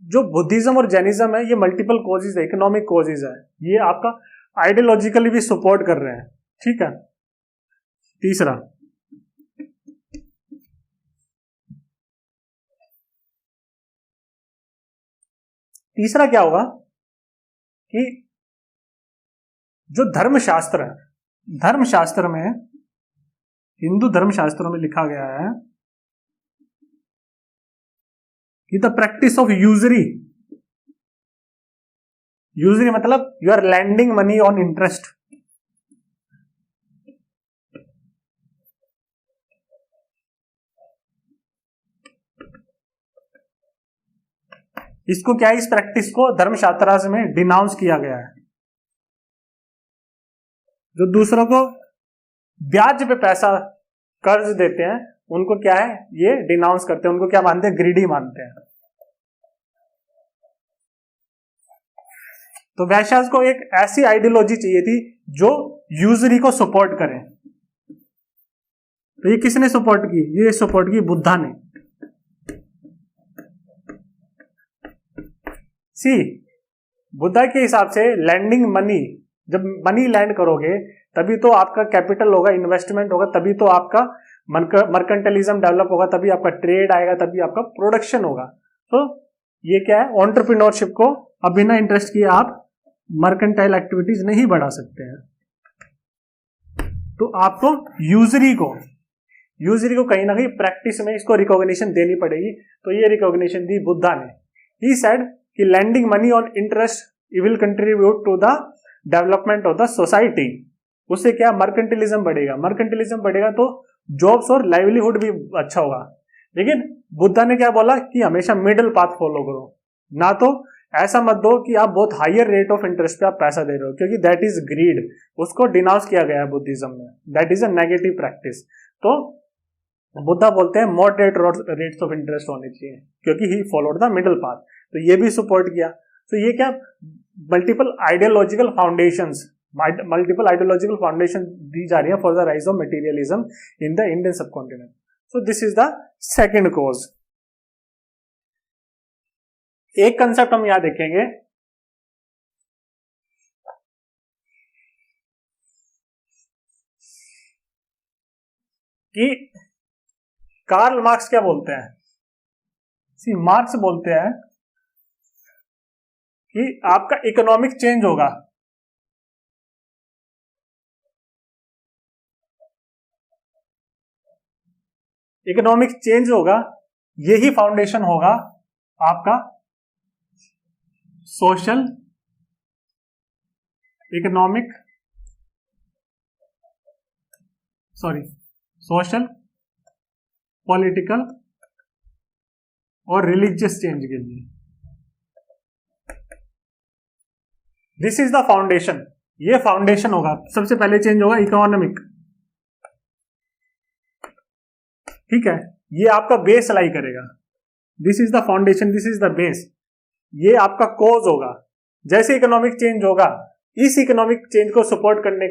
जो बुद्धिज्म और जैनिज्म है ये मल्टीपल कॉजेज है, इकोनॉमिक कॉजेज है, ये आपका आइडियोलॉजिकली भी सपोर्ट कर रहे हैं, ठीक है। तीसरा क्या होगा कि जो धर्मशास्त्र है, धर्मशास्त्र में, हिंदू धर्मशास्त्रों में लिखा गया है कि the practice of usury, usury मतलब you are lending money on interest, इसको क्या है, इस प्रैक्टिस को धर्मशास्त्र में डिनाउंस किया गया है। जो दूसरों को ब्याज पे पैसा कर्ज देते हैं उनको क्या है, ये डिनाउंस करते हैं, उनको क्या मानते हैं, ग्रीडी मानते हैं। तो वैश्यास को एक ऐसी आइडियोलॉजी चाहिए थी जो यूजरी को सपोर्ट करे। तो ये किसने सपोर्ट की, ये सपोर्ट की बुद्धा ने। सी बुद्धा के हिसाब से लैंडिंग मनी, जब मनी लैंड करोगे तभी तो आपका कैपिटल होगा, इन्वेस्टमेंट होगा, तभी तो आपका मर्केंटलिज्म डेवलप होगा, तभी आपका ट्रेड आएगा, तभी आपका प्रोडक्शन होगा। तो ये क्या है, एंटरप्रेन्योरशिप को अब बिना इंटरेस्ट किए आप मर्केंटाइल एक्टिविटीज नहीं बढ़ा सकते हैं। तो आपको यूजरी को कहीं ना कहीं प्रैक्टिस में इसको रिकॉग्निशन देनी पड़ेगी। तो ये रिकॉग्निशन दी बुद्धा ने। ही सेड कि lending money on interest will contribute to the development of the society. उससे क्या, मर्केंटिलिज्म बढ़ेगा, मर्केंटिलिज्म बढ़ेगा तो जॉब्स और लाइवलीहुड भी अच्छा होगा। लेकिन बुद्धा ने क्या बोला कि हमेशा मिडिल पाथ फॉलो करो, ना तो ऐसा मत दो कि आप बहुत हायर रेट ऑफ इंटरेस्ट पे आप पैसा दे रहे हो, क्योंकि दैट इज ग्रीड, उसको डिनाउंस किया गया है बुद्धिज्म में, that is a negative practice. तो बुद्धा बोलते हैं मॉडरेट रेट्स ऑफ इंटरेस्ट होने चाहिए, क्योंकि he followed the middle path. तो ये भी सपोर्ट किया। तो ये क्या, मल्टीपल आइडियोलॉजिकल फाउंडेशन दी जा रही है for the rise of materialism in the Indian subcontinent. So this is the second cause. एक कंसेप्ट हम यहां देखेंगे कि कार्ल मार्क्स क्या बोलते हैं। सी मार्क्स बोलते हैं कि आपका इकोनॉमिक चेंज होगा, इकोनॉमिक चेंज होगा, यही फाउंडेशन होगा आपका सोशल, पॉलिटिकल और रिलीजियस चेंज के लिए। दिस इज द फाउंडेशन, ये फाउंडेशन होगा। सबसे पहले चेंज होगा इकोनॉमिक, ठीक है, ये आपका बेस लाई करेगा। This is the foundation, this is the base, ये आपका कॉज होगा। जैसे इकोनॉमिक चेंज होगा, इस इकोनॉमिक चेंज को सपोर्ट करने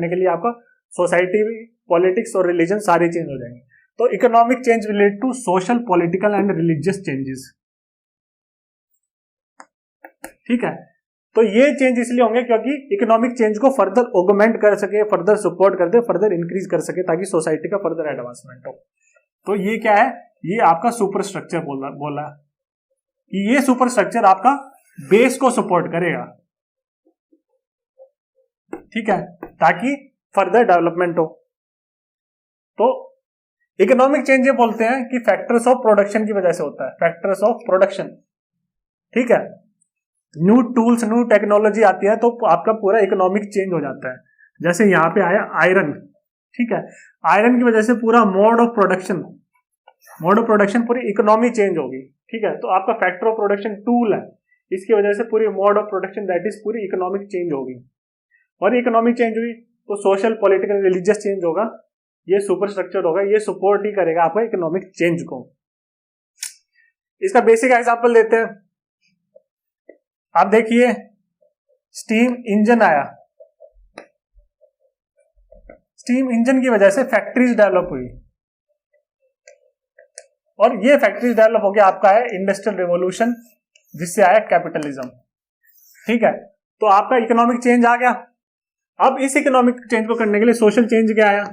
के लिए, आपका सोसाइटी, पॉलिटिक्स और रिलीजन सारे चेंज हो जाएंगे। तो economic change relate to social, political and religious changes, ठीक है। तो ये चेंज इसलिए होंगे क्योंकि इकोनॉमिक चेंज को फर्दर ऑगमेंट कर सके, फर्दर सपोर्ट कर दे, फर्दर इंक्रीज कर सके, ताकि सोसाइटी का फर्दर एडवांसमेंट हो। तो ये क्या है, ये आपका सुपर स्ट्रक्चर बोला कि ये सुपर स्ट्रक्चर आपका बेस को सपोर्ट करेगा, ठीक है, ताकि फर्दर डेवलपमेंट हो। तो इकोनॉमिक चेंज ये बोलते हैं कि फैक्टर्स ऑफ प्रोडक्शन की वजह से होता है, फैक्टर्स ऑफ प्रोडक्शन, ठीक है। न्यू टूल्स, न्यू टेक्नोलॉजी आती है तो आपका पूरा इकोनॉमिक चेंज हो जाता है। जैसे यहां पे आया आयरन, ठीक है, आयरन की वजह से पूरा मोड ऑफ प्रोडक्शन पूरी इकोनॉमी चेंज होगी। ठीक है, तो आपका फैक्टर ऑफ प्रोडक्शन टूल है, इसकी वजह से पूरी mode of production that is पूरी इकोनॉमिक चेंज होगी। और इकोनॉमी चेंज हुई तो सोशल, पॉलिटिकल, रिलीजियस चेंज होगा, ये सुपर स्ट्रक्चर होगा, ये सपोर्ट ही करेगा आपका इकोनॉमिक चेंज को। इसका बेसिक एग्जांपल देते हैं। आप देखिए, स्टीम इंजन आया, स्टीम इंजन की वजह से फैक्ट्रीज डेवलप हुई, और ये फैक्ट्रीज डेवलप हो गया आपका है इंडस्ट्रियल रिवॉल्यूशन, जिससे आया कैपिटलिज्म। ठीक है, तो आपका इकोनॉमिक चेंज आ गया। अब इस इकोनॉमिक चेंज को करने के लिए सोशल चेंज क्या आया?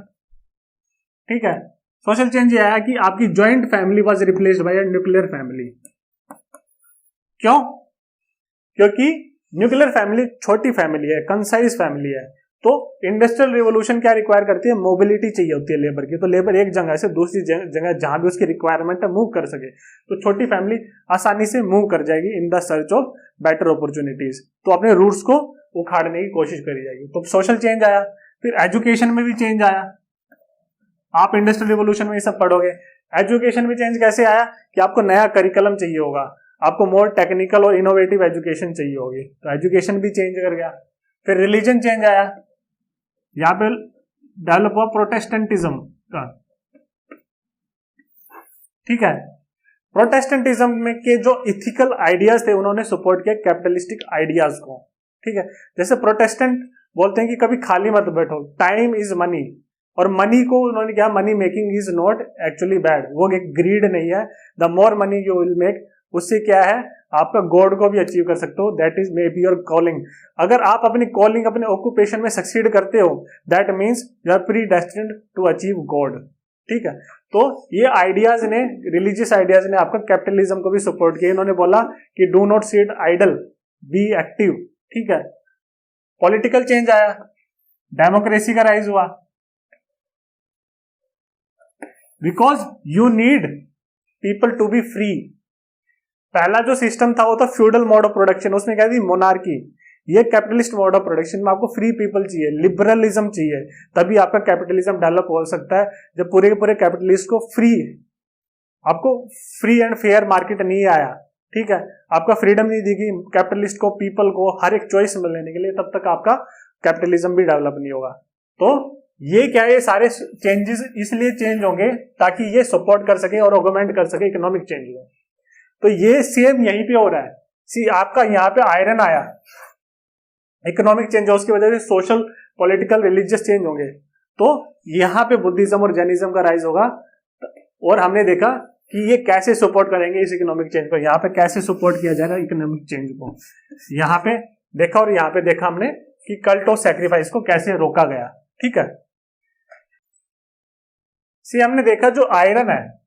ठीक है, सोशल चेंज ये आया कि आपकी joint family was replaced by nuclear family. क्यों? क्योंकि न्यूक्लियर फैमिली छोटी फैमिली है, कंसाइज फैमिली है। तो इंडस्ट्रियल रिवोल्यूशन क्या रिक्वायर करती है? मोबिलिटी चाहिए होती है लेबर की। तो लेबर एक जगह से दूसरी जगह जहां भी उसकी रिक्वायरमेंट है मूव कर सके, तो छोटी फैमिली आसानी से मूव कर जाएगी in the search of better opportunities. तो अपने रूट्स को उखाड़ने की कोशिश करी जाएगी। तो सोशल चेंज आया, फिर एजुकेशन में भी चेंज आया। आप इंडस्ट्रियल रिवोल्यूशन में ये सब पढ़ोगे। एजुकेशन में चेंज कैसे आया कि आपको नया करिकुलम चाहिए होगा, आपको मोर टेक्निकल और इनोवेटिव एजुकेशन चाहिए होगी, तो एजुकेशन भी चेंज कर गया। फिर रिलीजन चेंज आया, यहां पे डेवलप हुआ प्रोटेस्टेंटिज्म का। ठीक है, प्रोटेस्टेंटिज्म में के जो इथिकल आइडियाज थे उन्होंने सपोर्ट किया कैपिटलिस्टिक आइडियाज को। ठीक है, जैसे प्रोटेस्टेंट बोलते हैं कि कभी खाली मत बैठो, टाइम इज मनी, और मनी को उन्होंने क्या, money making is not actually bad, वो एक ग्रीड नहीं है। The more money you will make, उससे क्या है आपका गॉड को भी अचीव कर सकते हो, that is may be your calling. अगर आप अपनी कॉलिंग, अपने ऑक्यूपेशन में सक्सीड करते हो, that means you are predestined to achieve God. ठीक है, तो ये आइडियाज ने, रिलीजियस आइडियाज ने आपका कैपिटलिज्म को भी सपोर्ट किया। इन्होंने बोला कि do not sit idle, be active. ठीक है, पॉलिटिकल चेंज आया, डेमोक्रेसी का राइज हुआ, because you need people to be free. पहला जो सिस्टम था वो था फ्यूडल मोड ऑफ प्रोडक्शन, उसमें क्या थी, मोनार्की। ये कैपिटलिस्ट मोड ऑफ प्रोडक्शन में आपको फ्री पीपल चाहिए, लिबरलिज्म चाहिए, तभी आपका कैपिटलिज्म डेवलप हो सकता है। जब पूरे के पूरे कैपिटलिस्ट को फ्री, आपको फ्री एंड फेयर मार्केट नहीं आया, ठीक है, आपका फ्रीडम नहीं दी गई कैपिटलिस्ट को, पीपल को हर एक चॉइस में लेने के लिए, तब तक आपका कैपिटलिज्म भी डेवलप नहीं होगा। तो ये क्या है, ये सारे चेंजेस इसलिए चेंज होंगे ताकि ये सपोर्ट कर सके और ऑगमेंट कर सके इकोनॉमिक चेंज को। तो ये सेम यहीं पे हो रहा है। सी आपका यहाँ पे आयरन आया, इकोनॉमिक चेंज हो, उसकी वजह से सोशल, पॉलिटिकल, रिलीजियस चेंज होंगे। तो यहाँ पे बुद्धिज्म और जैनिज्म का राइज होगा, और हमने देखा कि ये कैसे सपोर्ट करेंगे इस इकोनॉमिक चेंज को। यहाँ पे कैसे सपोर्ट किया जाएगा इकोनॉमिक चेंज को, यहाँ पे देखा, और यहाँ पे देखा हमने कि कल्ट ऑफ सैक्रिफाइस को कैसे रोका गया। ठीक है, सी हमने देखा जो आयरन है,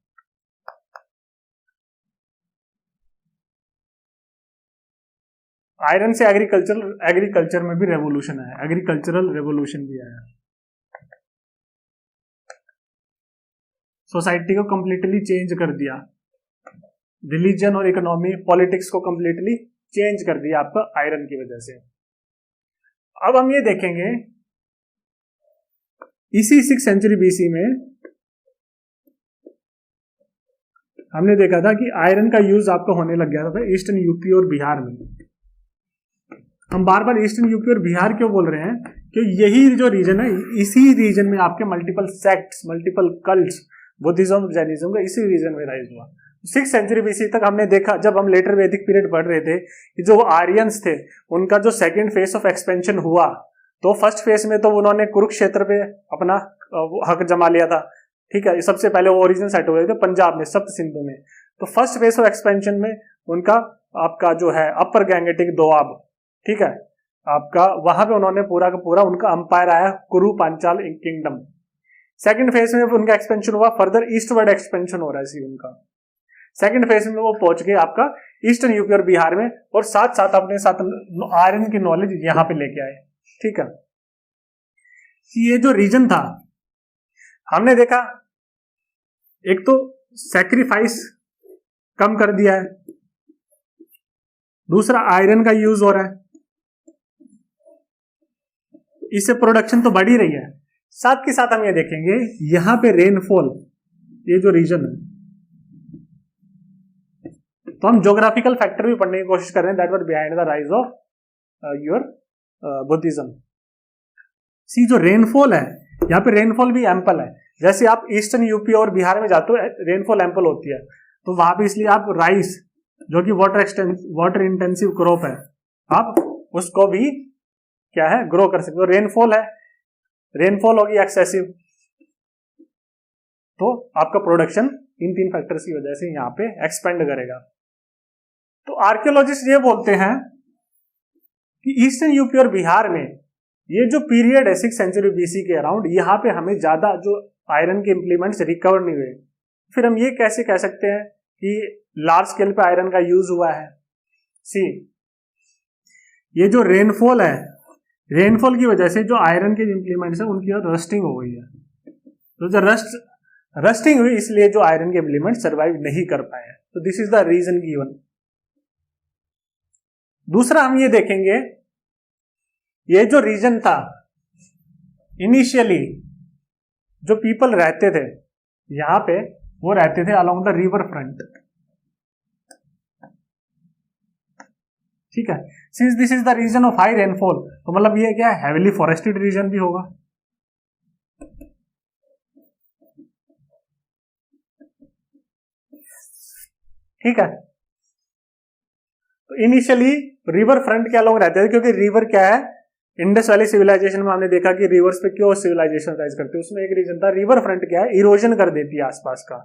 आयरन से एग्रीकल्चर में भी रेवोल्यूशन आया, एग्रीकल्चरल रेवोल्यूशन भी आया, सोसाइटी को कंप्लीटली चेंज कर दिया, रिलीजन और इकोनॉमी, पॉलिटिक्स को कंप्लीटली चेंज कर दिया आपका आयरन की वजह से। अब हम ये देखेंगे, इसी 6th सेंचुरी बीसी में हमने देखा था कि आयरन का यूज आपको होने लग गया था ईस्टर्न यूपी और बिहार में। हम बार बार ईस्टर्न यूपी और बिहार क्यों बोल रहे हैं? क्योंकि यही जो रीजन है, इसी रीजन में आपके multiple sects, multiple cults, Buddhism, Jainism का इसी रीजन में राइज हुआ। 6th सेंचुरी बीसी तक हमने देखा, जब हम लेटर वैदिक पीरियड पढ़ रहे थे, कि जो आर्यंस थे उनका जो सेकेंड फेज ऑफ एक्सपेंशन हुआ, तो फर्स्ट फेज में तो उन्होंने कुरुक्षेत्र पे अपना हक जमा लिया था। ठीक है, सबसे पहले वो ओरिजिन सेट हुए थे पंजाब में, सप्त सिंधु में। तो फर्स्ट फेज ऑफ एक्सपेंशन में उनका आपका जो है अपर गैंगेटिक दोआब, ठीक है, आपका वहां पे उन्होंने पूरा का पूरा उनका अंपायर आया, कुरु पांचाल किंगडम। सेकंड फेज में उनका एक्सपेंशन हुआ, फर्दर ईस्टवर्ड एक्सपेंशन हो रहा है सी उनका। सेकंड फेज में वो पहुंच गए आपका ईस्टर्न यूपी और बिहार में, और साथ साथ अपने साथ आयरन की नॉलेज यहां पे लेके आए। ठीक है, ये जो रीजन था हमने देखा, एक तो सैक्रिफाइस कम कर दिया है, दूसरा आयरन का यूज हो रहा है, इससे प्रोडक्शन तो बढ़ ही रही है। साथ के साथ हम ये देखेंगे यहां पे रेनफॉल, ये जो रीजन है, तो हम ज्योग्राफिकल फैक्टर भी पढ़ने की कोशिश कर रहे हैं that were behind the rise of your Buddhism. See जो रेनफॉल है, यहाँ पे रेनफॉल भी एम्पल है। जैसे आप ईस्टर्न यूपी और बिहार में जाते हो रेनफॉल एम्पल होती है, तो वहां पे इसलिए आप राइस जो कि वाटर इंटेंसिव क्रॉप है, आप उसको भी क्या है ग्रो कर सकते हो। रेनफॉल है, रेनफॉल होगी एक्सेसिव, तो आपका प्रोडक्शन इन 3 फैक्टर्स की वजह से यहाँ पे एक्सपेंड करेगा। तो आर्कियोलॉजिस्ट ये बोलते हैं कि ईस्टर्न यूपी और बिहार में ये जो पीरियड है 6th सेंचुरी बीसी के अराउंड, यहाँ पे हमें ज्यादा जो आयरन के इंप्लीमेंट्स रिकवर नहीं हुए। फिर हम ये कैसे कह सकते हैं कि लार्ज स्केल पे आयरन का यूज हुआ है? सी ये जो रेनफॉल है, रेनफॉल की वजह से जो आयरन के इंप्लीमेंट्स है उनकी रस्टिंग हो गई है। तो जो रस्टिंग हुई इसलिए जो आयरन के इंप्लीमेंट सर्वाइव नहीं कर पाए। तो this is the reason given. दूसरा हम ये देखेंगे, ये जो रीजन था इनिशियली जो पीपल रहते थे यहां पे, वो रहते थे अलोंग द रिवर फ्रंट। ठीक है, since this is the region of high rainfall, तो मतलब ये क्या है, हेवीली फॉरेस्टेड रीजन भी होगा। ठीक है, तो इनिशियली रिवर फ्रंट के अलोंग रहते थे, क्योंकि रिवर क्या है, इंडस वैली सिविलाइजेशन में हमने देखा कि रिवर्स पे क्यों सिविलाइजेशन राइज करते हैं, उसमें एक रीजन था रिवर फ्रंट क्या है, इरोजन कर देती है आसपास का।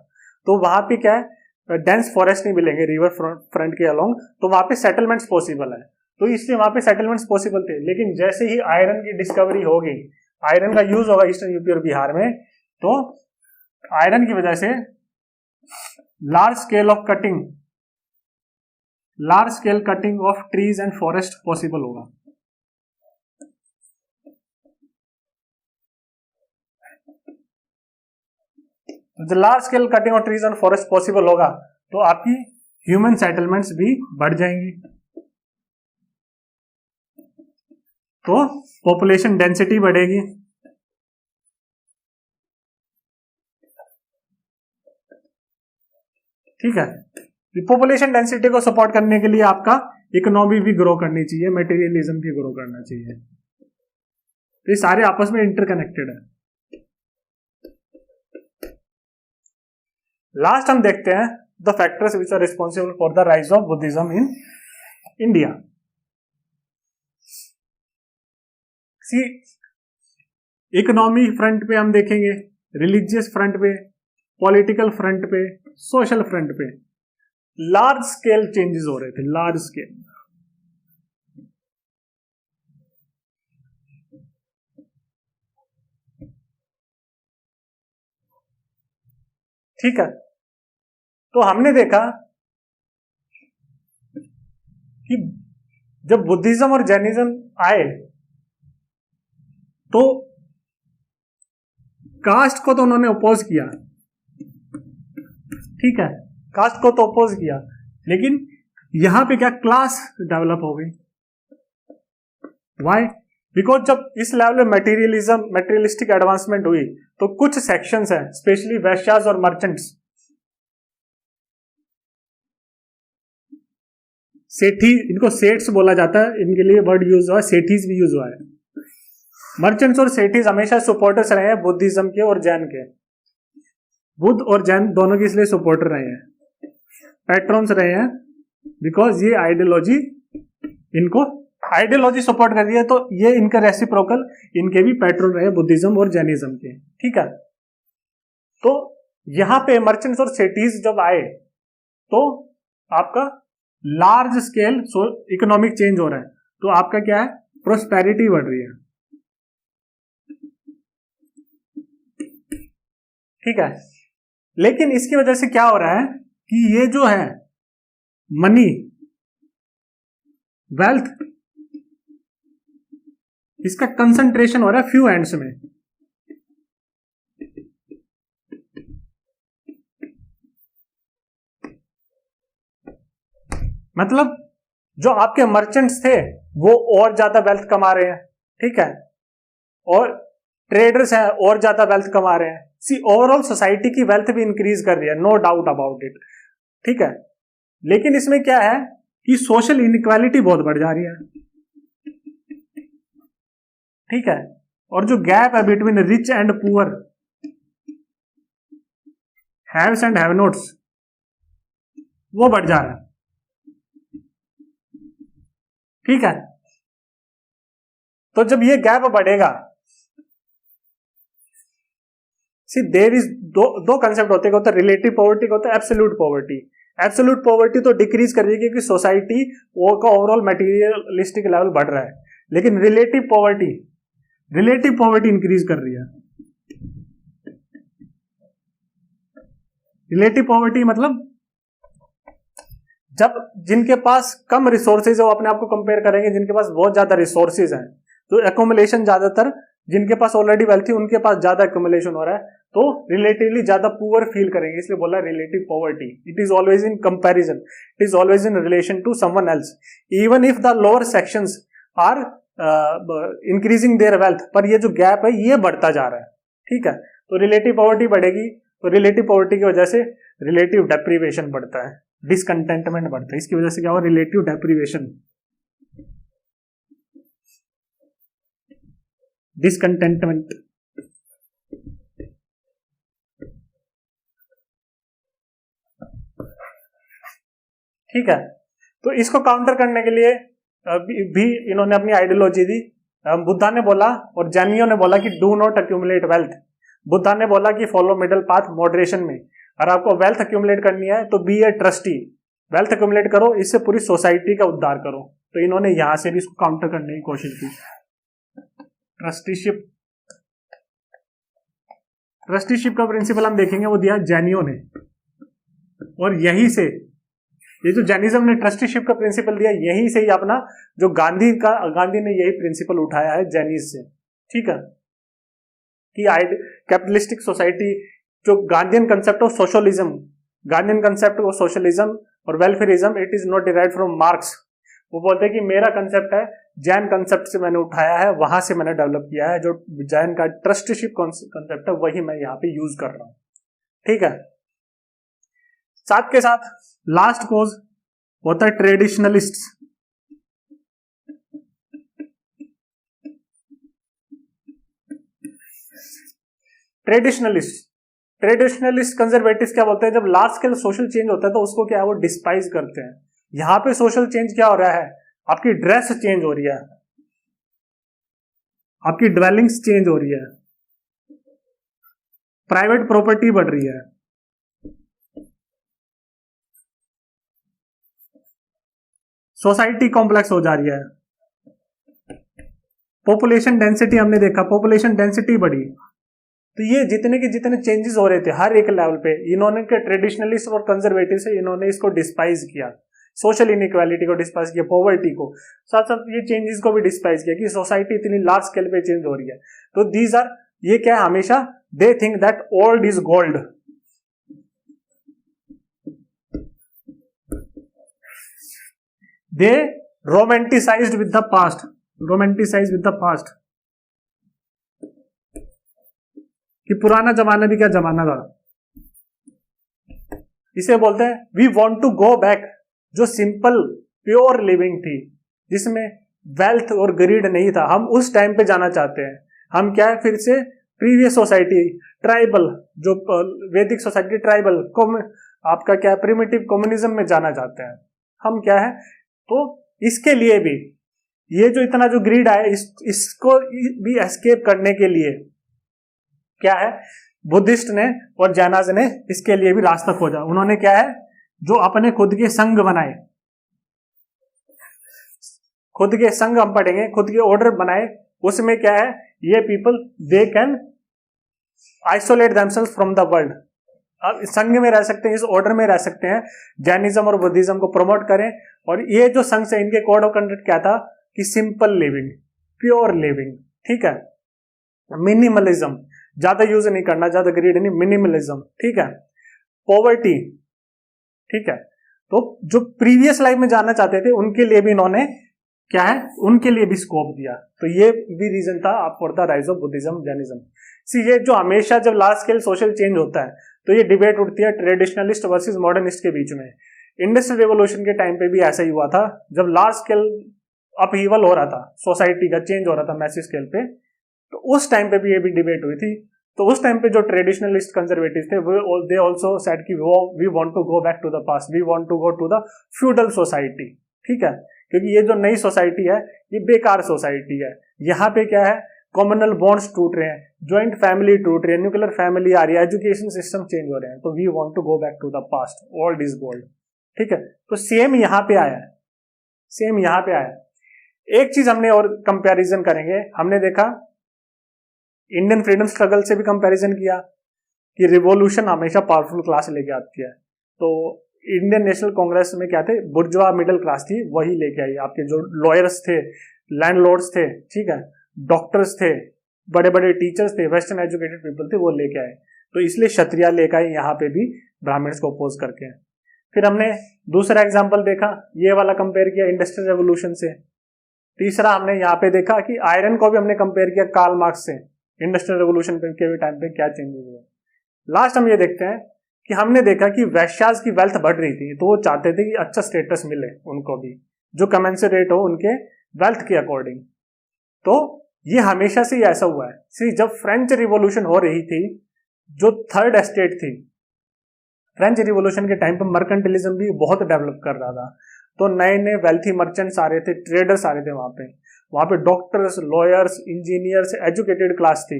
तो वहां पे क्या है, डेंस फॉरेस्ट नहीं मिलेंगे रिवर फ्रंट के अलोंग, तो वहां पे सेटलमेंट्स पॉसिबल है। तो इसलिए वहां पे सेटलमेंट्स पॉसिबल थे। लेकिन जैसे ही आयरन की डिस्कवरी होगी, आयरन का यूज होगा ईस्टर्न यूपी और बिहार में, तो आयरन की वजह से large scale cutting of trees and forest possible होगा। जब large scale cutting of trees and forest possible होगा तो आपकी ह्यूमन सेटलमेंट्स भी बढ़ जाएंगी, तो पॉपुलेशन डेंसिटी बढ़ेगी। ठीक है, पॉपुलेशन डेंसिटी को सपोर्ट करने के लिए आपका इकोनॉमी भी ग्रो करनी चाहिए, मटेरियलिज्म भी ग्रो करना चाहिए। तो ये सारे आपस में इंटरकनेक्टेड है। लास्ट हम देखते हैं the factors which are responsible for the rise of Buddhism in India. See economy front पे हम देखेंगे, रिलीजियस फ्रंट पे, पॉलिटिकल फ्रंट पे, सोशल फ्रंट पे लार्ज स्केल चेंजेस हो रहे थे, लार्ज स्केल। ठीक है, तो हमने देखा कि जब बुद्धिज्म और जैनिज्म आए तो कास्ट को तो उन्होंने अपोज किया। ठीक है, कास्ट को तो अपोज किया, लेकिन यहां पे क्या क्लास डेवलप हो गई। वाई? बिकॉज जब इस लेवल में मटेरियलिस्टिक एडवांसमेंट हुई तो कुछ सेक्शंस हैं, स्पेशली वैश्यास और मर्चेंट्स, सेठी, इनको सेट्स बोला जाता है, इनके लिए वर्ड यूज हुआ है, सेठीज भी यूज हुआ है। मर्चेंट्स और सेठीज हमेशा सपोर्टर्स रहे हैं बुद्धिज्म के और जैन के, बुद्ध और जैन दोनों के इसलिए सपोर्टर रहे हैं, पैट्रॉन्स रहे हैं, बिकॉज ये आइडियोलॉजी इनको आइडियोलॉजी सपोर्ट कर रही है, तो ये इनका रेसिप्रोकल इनके भी पैट्रोन रहे बुद्धिज्म और जैनिज्म के। ठीक है, तो यहां पे मर्चेंट्स और सेठीज जब आए तो आपका लार्ज स्केल इकोनॉमिक चेंज हो रहा है, तो आपका क्या है, प्रोस्पेरिटी बढ़ रही है। ठीक है, लेकिन इसकी वजह से क्या हो रहा है कि ये जो है मनी, वेल्थ, इसका कंसंट्रेशन हो रहा है फ्यू हैंड्स में। मतलब जो आपके मर्चेंट्स थे वो और ज्यादा वेल्थ कमा रहे हैं। ठीक है, और ट्रेडर्स हैं और ज्यादा वेल्थ कमा रहे हैं। सी ओवरऑल सोसाइटी की वेल्थ भी इंक्रीज कर रही है, नो डाउट अबाउट इट, ठीक है। लेकिन इसमें क्या है कि सोशल इनइक्वालिटी बहुत बढ़ जा रही है, ठीक है। और जो गैप है between rich and poor, haves and have notes, वो बढ़ जा रहा है, ठीक है। तो जब ये गैप बढ़ेगा, सी देयर इज दो कंसेप्ट होते हैं, रिलेटिव पॉवर्टी का होता है एब्सोल्यूट पॉवर्टी। एब्सोल्यूट पॉवर्टी तो डिक्रीज कर रही है क्योंकि सोसाइटी का ओवरऑल मटेरियलिस्टिक लेवल बढ़ रहा है, लेकिन रिलेटिव पॉवर्टी इंक्रीज कर रही है। रिलेटिव पॉवर्टी मतलब जब जिनके पास कम रिसोर्सेज है वो अपने आप को कंपेयर करेंगे जिनके पास बहुत ज्यादा रिसोर्सेज हैं, तो एक्यूमुलेशन ज्यादातर जिनके पास ऑलरेडी वेल्थ है उनके पास ज्यादा एक्यूमुलेशन हो रहा है, तो रिलेटिवली ज्यादा पुअर फील करेंगे, इसलिए बोला relative poverty. It is always in comparison, it is always in relation to someone else, even if the lower sections are increasing their wealth, पर ये जो गैप है ये बढ़ता जा रहा है, ठीक है। तो रिलेटिव पॉवर्टी बढ़ेगी, तो रिलेटिव पॉवर्टी की वजह से रिलेटिव डेप्रीवेशन बढ़ता है, डिसकंटेंटमेंट बढ़ता है, इसकी वजह से क्या हुआ, रिलेटिव डेप्रीवेशन, डिसकंटेंटमेंट, ठीक है। तो इसको काउंटर करने के लिए भी इन्होंने अपनी आइडियोलॉजी दी। बुद्धा ने बोला और जैनियों ने बोला कि do not accumulate wealth. Buddha ने बोला कि फॉलो मिडिल पाथ मॉडरेशन में, अगर आपको वेल्थ अक्यूमुलेट करनी है तो B a trustee, wealth accumulate करो, इससे पूरी सोसाइटी का उद्धार करो। तो इन्होंने यहां से भी इसको काउंटर करने की कोशिश की। ट्रस्टीशिप का प्रिंसिपल हम देखेंगे वो दिया जैनियों ने, और यही से ये जो जैनिज्म ने ट्रस्टीशिप का प्रिंसिपल दिया, यही से ही अपना जो गांधी ने यही प्रिंसिपल उठाया है जैनिज से, ठीक है। कि कैपिटलिस्टिक सोसाइटी, जो Gandhian concept of socialism, Gandhian concept of socialism और welfarism, it is not derived from Marx. वो बोलते हैं कि मेरा कंसेप्ट है जैन कंसेप्ट से मैंने उठाया है, वहां से मैंने डेवलप किया है, जो जैन का ट्रस्टीशिप कंसेप्ट है वही मैं यहाँ पे यूज कर रहा हूं, ठीक है। साथ के साथ लास्ट कोज होता है ट्रेडिशनलिस्ट। ट्रेडिशनलिस्ट कंजर्वेटिव क्या बोलते हैं, जब लार्ज स्केल सोशल चेंज होता है तो उसको क्या है वो डिस्पाइज करते हैं। यहां पे सोशल चेंज क्या हो रहा है, आपकी ड्रेस चेंज हो रही है, आपकी ड्वेलिंग्स चेंज हो रही है, प्राइवेट प्रॉपर्टी बढ़ रही है, सोसाइटी कॉम्प्लेक्स हो जा रही है, पॉपुलेशन डेंसिटी हमने देखा, पॉपुलेशन डेंसिटी बढ़ी। तो ये जितने के जितने चेंजेस हो रहे थे हर एक लेवल पे, इन्होंने के ट्रेडिशनलिस्ट और कंजर्वेटिव से इन्होंने इसको डिस्पाइज किया, सोशल इनइक्वालिटी को डिस्पाइज किया, पॉवर्टी को, साथ साथ ये चेंजेस को भी डिस्पाइज किया कि सोसाइटी इतनी लार्ज स्केल पे चेंज हो रही है। तो दीज आर, ये क्या है, हमेशा they think that old is gold. They romanticised with the past, romanticise with the past, कि पुराना जमाना भी क्या जमाना था। इसे बोलते हैं we want to go back, जो सिंपल प्योर लिविंग थी जिसमें वेल्थ और ग्रीड नहीं था, हम उस टाइम पे जाना चाहते हैं। हम क्या है, फिर से प्रीवियस सोसाइटी, ट्राइबल, जो वैदिक सोसाइटी, ट्राइबल आपका क्या है, प्रिमिटिव कम्युनिज्म में जाना चाहते हैं हम, क्या है। तो इसके लिए भी ये जो इतना जो ग्रीड आया, इसको भी एस्केप करने के लिए क्या है, बुद्धिस्ट ने और जैनाज ने इसके लिए भी रास्ता खोजा। उन्होंने क्या है, जो अपने खुद के संघ बनाए, खुद के संघ हम पढ़ेंगे, खुद के ऑर्डर बनाए, उसमें क्या है, ये people they can isolate themselves from the world. अब संघ में रह सकते हैं, इस ऑर्डर में रह सकते हैं, जैनिज्म और बुद्धिज्म को प्रमोट करें। और ये जो संघ से इनके कोड ऑफ कंडक्ट क्या था कि सिंपल लिविंग, प्योर लिविंग, ठीक है, मिनिमलिज्म, ज्यादा यूज नहीं करना, ज्यादा ग्रीड नहीं, मिनिमलिज्म, ठीक है, पॉवर्टी, ठीक है। तो जो प्रीवियस लाइफ में जाना चाहते थे उनके लिए भी इन्होंने क्या है, उनके लिए भी स्कोप दिया। तो ये भी रीजन था for the rise of Buddhism, Jainism. See ये जो हमेशा जब लार्ज स्केल सोशल चेंज होता है तो ये डिबेट उठती है ट्रेडिशनलिस्ट वर्सेस मॉडर्निस्ट के बीच में। इंडस्ट्रियल रेवोल्यूशन के टाइम पे भी ऐसा ही हुआ था, जब लार्ज स्केल अपहीवल हो रहा था, सोसाइटी का चेंज हो रहा था मैसिव स्केल पे, तो उस टाइम पे भी ये भी डिबेट हुई थी। तो उस टाइम पे जो ट्रेडिशनलिस्ट कंजर्वेटिव थे वो दे आल्सो सेड कि we want to go back to the past, we want to go to the feudal society. ठीक है, क्योंकि ये जो नई सोसाइटी है ये बेकार सोसाइटी है। यहाँ पे क्या है, कॉम्युनल बॉन्ड्स टूट रहे हैं, ज्वाइंट फैमिली टूट रही है, न्यूक्लियर फैमिली आ रही है, एजुकेशन सिस्टम चेंज हो रहे हैं, तो we want to go back to the past, old is gold. ठीक है, तो सेम यहाँ पे आया है, सेम यहाँ पे आया। एक चीज हमने और कंपैरिजन करेंगे, हमने देखा इंडियन फ्रीडम स्ट्रगल से भी कंपैरिजन किया कि रिवॉल्यूशन हमेशा पावरफुल क्लास लेके आती है। तो इंडियन नेशनल कांग्रेस में क्या थे, बुर्जुआ मिडिल क्लास थी, वही लेके आई। आपके जो लॉयर्स थे, लैंडलॉर्ड्स थे, ठीक है, डॉक्टर्स थे, बड़े बड़े टीचर्स थे, वेस्टर्न एजुकेटेड पीपल थे, वो लेके आए। तो इसलिए क्षत्रिय लेके आए यहाँ पे भी ब्राह्मण्स को अपोज करके। फिर हमने दूसरा एग्जाम्पल देखा, ये वाला कंपेयर किया इंडस्ट्रियल रेवोल्यूशन से। तीसरा हमने यहाँ पे देखा कि आयरन को भी हमने कंपेयर किया कार्ल मार्क्स से, इंडस्ट्रियल रेवोल्यूशन के भी टाइम पे क्या चेंजेस हुए। लास्ट हम ये देखते हैं कि हमने देखा कि वैश्याज की वेल्थ बढ़ रही थी, तो वो चाहते थे कि अच्छा स्टेटस मिले उनको भी, जो कमेंसरेट हो उनके वेल्थ के अकॉर्डिंग। तो ये हमेशा से ही ऐसा हुआ है। सी जब फ्रेंच रिवॉल्यूशन हो रही थी, जो थर्ड एस्टेट थी, फ्रेंच रिवॉल्यूशन के टाइम पे मर्केंटिलिज्म भी बहुत डेवलप कर रहा था, तो नए नए वेल्थी मर्चेंट्स आ रहे थे, ट्रेडर्स आ रहे थे वहां पे doctors, lawyers, engineers, educated class थी।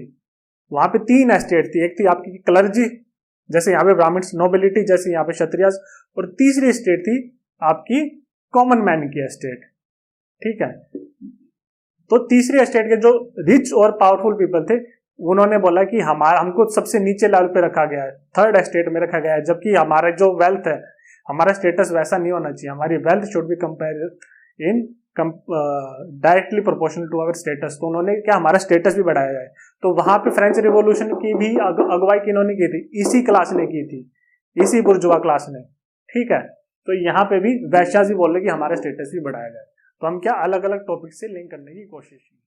वहां पे तीन एस्टेट थी, एक थी आपकी क्लर्जी, जैसे यहाँ पे ब्राह्मण्स, नोबिलिटी जैसे यहाँ पे क्षत्रियस, और तीसरी स्टेट थी आपकी कॉमन मैन की एस्टेट। ठीक है, तो तीसरी स्टेट के जो रिच और पावरफुल पीपल थे, उन्होंने बोला कि हमको सबसे नीचे लेवल पे रखा गया है, थर्ड स्टेट में रखा गया है, जबकि हमारा जो वेल्थ है, हमारा स्टेटस वैसा नहीं होना चाहिए, हमारी wealth should be compare in directly proportional to our status. तो उन्होंने क्या, हमारा स्टेटस भी बढ़ाया जाए। तो वहां पे फ्रेंच रिवॉल्यूशन की भी अगुवाई किन्होंने की थी, इसी क्लास ने की थी, इसी बुर्जुआ क्लास ने। ठीक है, तो यहाँ पे भी वैश्याज भी बोल रहे कि हमारा स्टेटस भी बढ़ाया जाए। तो हम क्या अलग अलग टॉपिक से लिंक करने की कोशिश की।